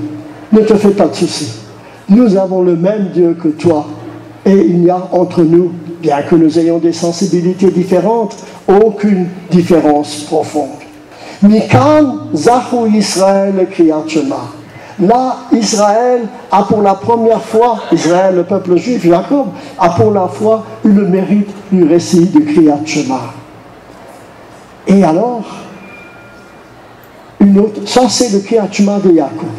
Ne te fais pas de soucis. Nous avons le même Dieu que toi. Et il n'y a entre nous, bien que nous ayons des sensibilités différentes, aucune différence profonde. Mikan Zahu Israël Kriyat Shema. Là, Israël a pour la première fois, Israël, le peuple juif, Jacob, a pour la fois eu le mérite du récit du Kriyat Shema. Et alors, ça c'est le Kriyat Shema de Jacob.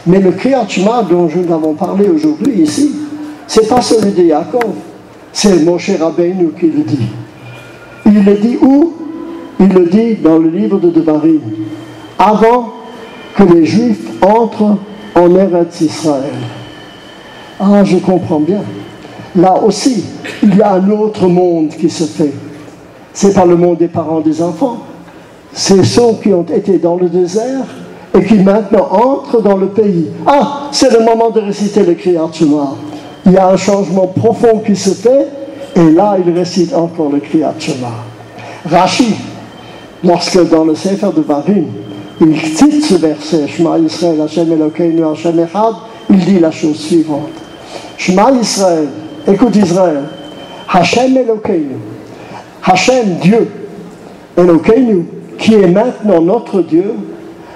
Mais le Kriyat Shema dont nous avons parlé aujourd'hui ici, c'est pas celui de Jacob, c'est Moshe Rabbeinu qui le dit. Il le dit où? Il le dit dans le livre de Devarim, avant que les Juifs entrent en Eretz Israël. Ah, je comprends bien. Là aussi, il y a un autre monde qui se fait. C'est pas le monde des parents des enfants. C'est ceux qui ont été dans le désert et qui maintenant entrent dans le pays. Ah, c'est le moment de réciter le Kriyat Shema. il y a un changement profond qui se fait, et là, il récite encore le Kriyat Shema. Rashi, lorsque dans le Sefer de Varim, il cite ce verset, Shema Yisrael, Hashem Elokeinu, Hashem Echad, il dit la chose suivante. Shema Yisrael, écoute Israël, Hashem Elokeinu, Hashem Dieu, Elokeinu, qui est maintenant notre Dieu,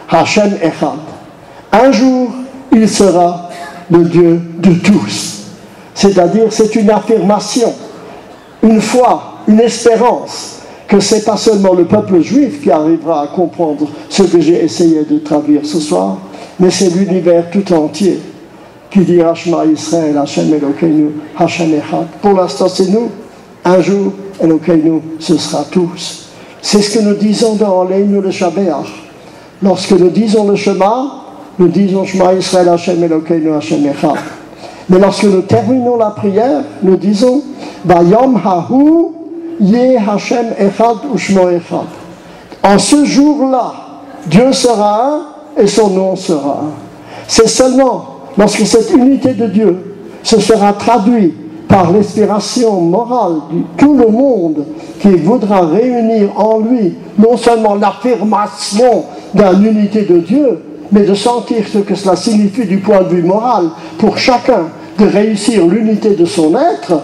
Hashem Echad. Un jour, il sera le Dieu de tous. C'est-à-dire, c'est une affirmation, une foi, une espérance, que ce n'est pas seulement le peuple juif qui arrivera à comprendre ce que j'ai essayé de traduire ce soir, mais c'est l'univers tout entier qui dira Shema Yisrael, Hashem Elokeinu, Hashem Echad. Pour l'instant, c'est nous. Un jour, Elokeinu, ce sera tous. C'est ce que nous disons dans Leinu le Shabbat. Lorsque nous disons le Shema, nous disons Shema Yisrael, Hashem Elokeinu, Hashem Echad. Mais lorsque nous terminons la prière, nous disons Bayom Hahu Yeh Hashem Echad Ushmo Echad. En ce jour-là, Dieu sera un et son nom sera un. C'est seulement lorsque cette unité de Dieu se sera traduite par l'inspiration morale de tout le monde qui voudra réunir en lui non seulement l'affirmation d'une unité de Dieu, mais de sentir ce que cela signifie du point de vue moral pour chacun de réussir l'unité de son être,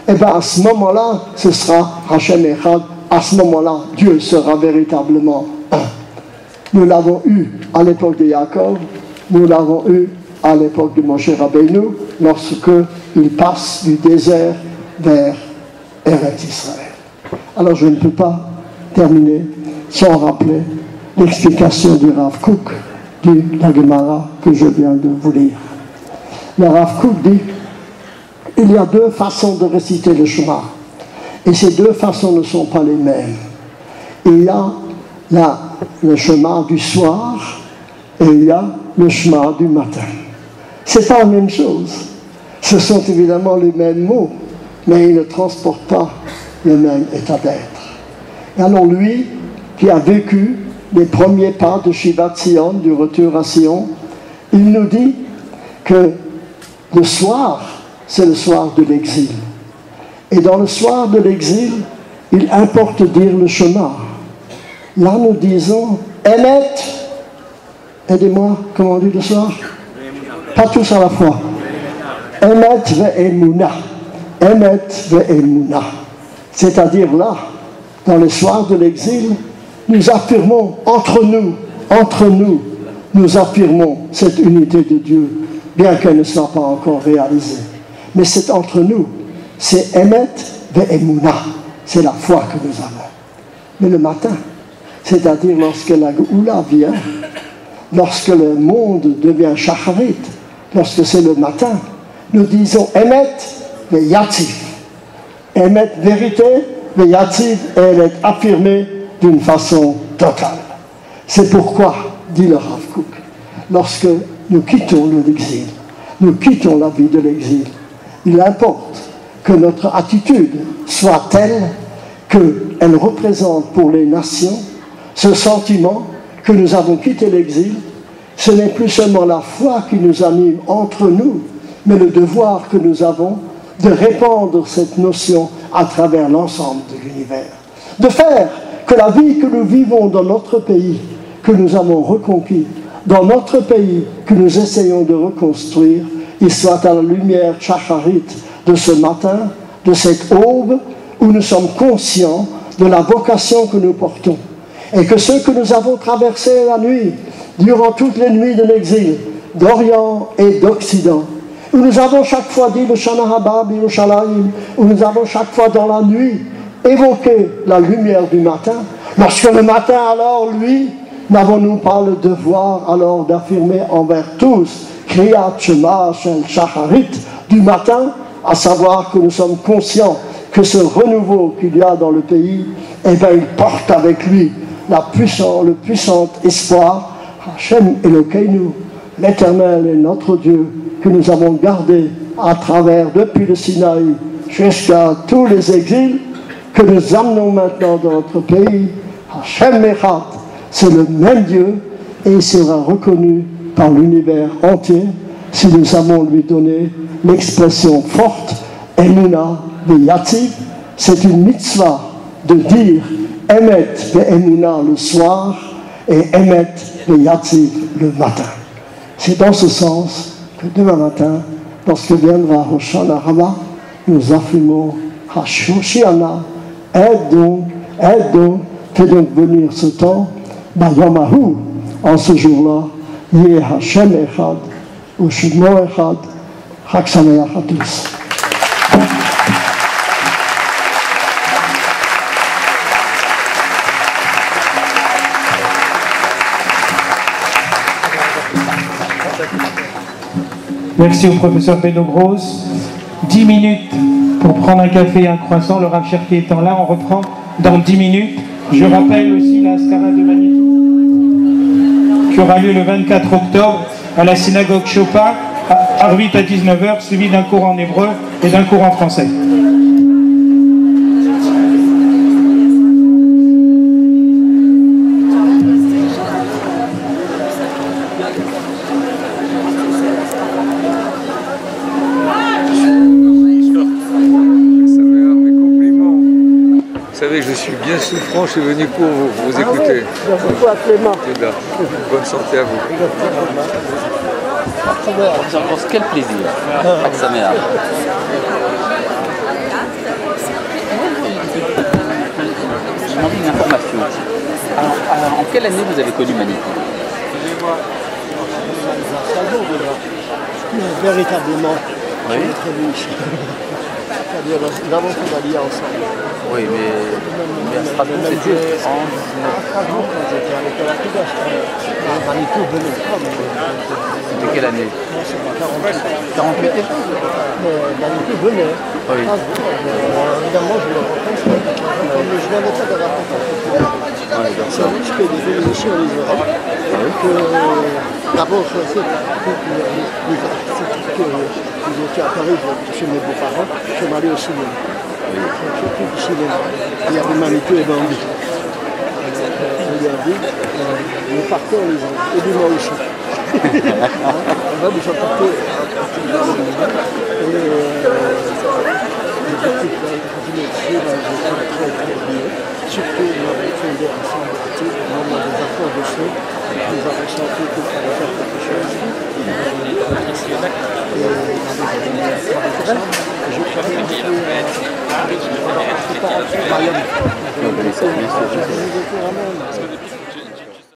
et bien à ce moment-là, ce sera Hashem Echad, à ce moment-là, Dieu sera véritablement un. Nous l'avons eu à l'époque de Jacob, nous l'avons eu à l'époque de Moshe Rabbeinu, lorsque il passe du désert vers Eretz Israël. Alors je ne peux pas terminer sans rappeler l'explication du Rav Kook, de la Gemara que je viens de vous lire. Le Rav Kook dit il y a deux façons de réciter le Shema, et ces deux façons ne sont pas les mêmes. Il y a le Shema du soir et il y a le Shema du matin. C'est pas la même chose. Ce sont évidemment les mêmes mots, mais ils ne transportent pas le même état d'être. Et alors lui, qui a vécu les premiers pas de Shivat Sion, du retour à Sion, il nous dit que le soir, c'est le soir de l'exil. Et dans le soir de l'exil, il importe dire le Shema. Là, nous disons Emet. Aidez-moi, comment on dit le soir? Pas tous à la fois. Emet ve'emuna. Emet ve'emuna. C'est-à-dire là, dans le soir de l'exil, nous affirmons entre nous, nous affirmons cette unité de Dieu, bien qu'elle ne soit pas encore réalisée. Mais c'est entre nous, c'est Emet ve'emuna, c'est la foi que nous avons. Mais le matin, c'est-à-dire lorsque la Géoula vient, lorsque le monde devient shacharit, lorsque c'est le matin, nous disons Emet ve'yativ. Emet, vérité, ve'yativ, et elle est affirmée d'une façon totale. C'est pourquoi, dit le Rav Kook, lorsque nous quittons l'exil, nous quittons la vie de l'exil, il importe que notre attitude soit telle qu'elle représente pour les nations ce sentiment que nous avons quitté l'exil. Ce n'est plus seulement la foi qui nous anime entre nous, mais le devoir que nous avons de répandre cette notion à travers l'ensemble de l'univers. De faire que la vie que nous vivons dans notre pays, que nous avons reconquis, dans notre pays que nous essayons de reconstruire, il soit à la lumière shacharit de ce matin, de cette aube, où nous sommes conscients de la vocation que nous portons. Et que ceux que nous avons traversés la nuit, durant toutes les nuits de l'exil, d'Orient et d'Occident, où nous avons chaque fois dit le Shana Haba B'Yerushalayim, où nous avons chaque fois dans la nuit évoqué la lumière du matin, lorsque le matin alors, lui, n'avons-nous pas le devoir alors d'affirmer envers tous Kriyat Shema Shel Shacharit du matin, à savoir que nous sommes conscients que ce renouveau qu'il y a dans le pays, eh bien, il porte avec lui le puissant espoir, Hashem Elokeinu, l'Éternel est notre Dieu, que nous avons gardé à travers, depuis le Sinaï jusqu'à tous les exils, que nous amenons maintenant dans notre pays. Hashem Echad, c'est le même Dieu, et il sera reconnu par l'univers entier. si nous savons lui donner l'expression forte, Emuna Beyativ. C'est une mitzvah de dire Emet Be'emuna le soir et Emet Beyativ le matin. C'est dans ce sens que demain matin, lorsque viendra Hoshana Rabbah, nous affirmons Hashoshiana, aide donc, fais donc venir ce temps, Bayamahu, en ce jour-là, Yeh Hashem Echad, Ushmo Echad, Chag Sameach à tous. Merci au professeur Beno Gross. 10 minutes pour prendre un café et un croissant. Le Rav Cherki étant là, on reprend dans 10 minutes. Je rappelle aussi la Haskara de Manitou qui aura lieu le 24 octobre à la synagogue Chopin, à Arvit à 19h, suivi d'un cours en hébreu et d'un cours en français. Je suis bien souffrant, je suis venu pour vous écouter. Merci beaucoup à Clément. Bonne santé à vous. Quel plaisir. Chag Sameach. J'ai demandé une information. Alors, en quelle année vous avez connu Manitou? Véritablement, Oui. très riche. C'est-à-dire, nous avons tout allié ensemble. Oui, mais à Strasbourg, c'était en 19... Strasbourg, quand j'étais avec la Kudosh, Manitou venait pas. C'était quelle année? 48. 48 déjà? Manitou venait. Oui. Évidemment, je le rencontre. Je n'avais pas de rencontre. C'est riche que des émissions en Israël. D'abord, c'est que vous étiez à Paris chez mes beaux-parents, je suis allé au cinéma. Surtout du cinéma. Il y avait Manitou et Bambi. On lui a dit, nous partons en Israël, et du moi aussi. On va nous emporter surtout nous avons fondé ensemble au moment des accords de feu, nous avons senti qu'il fallait faire quelque chose. Je travaille un peu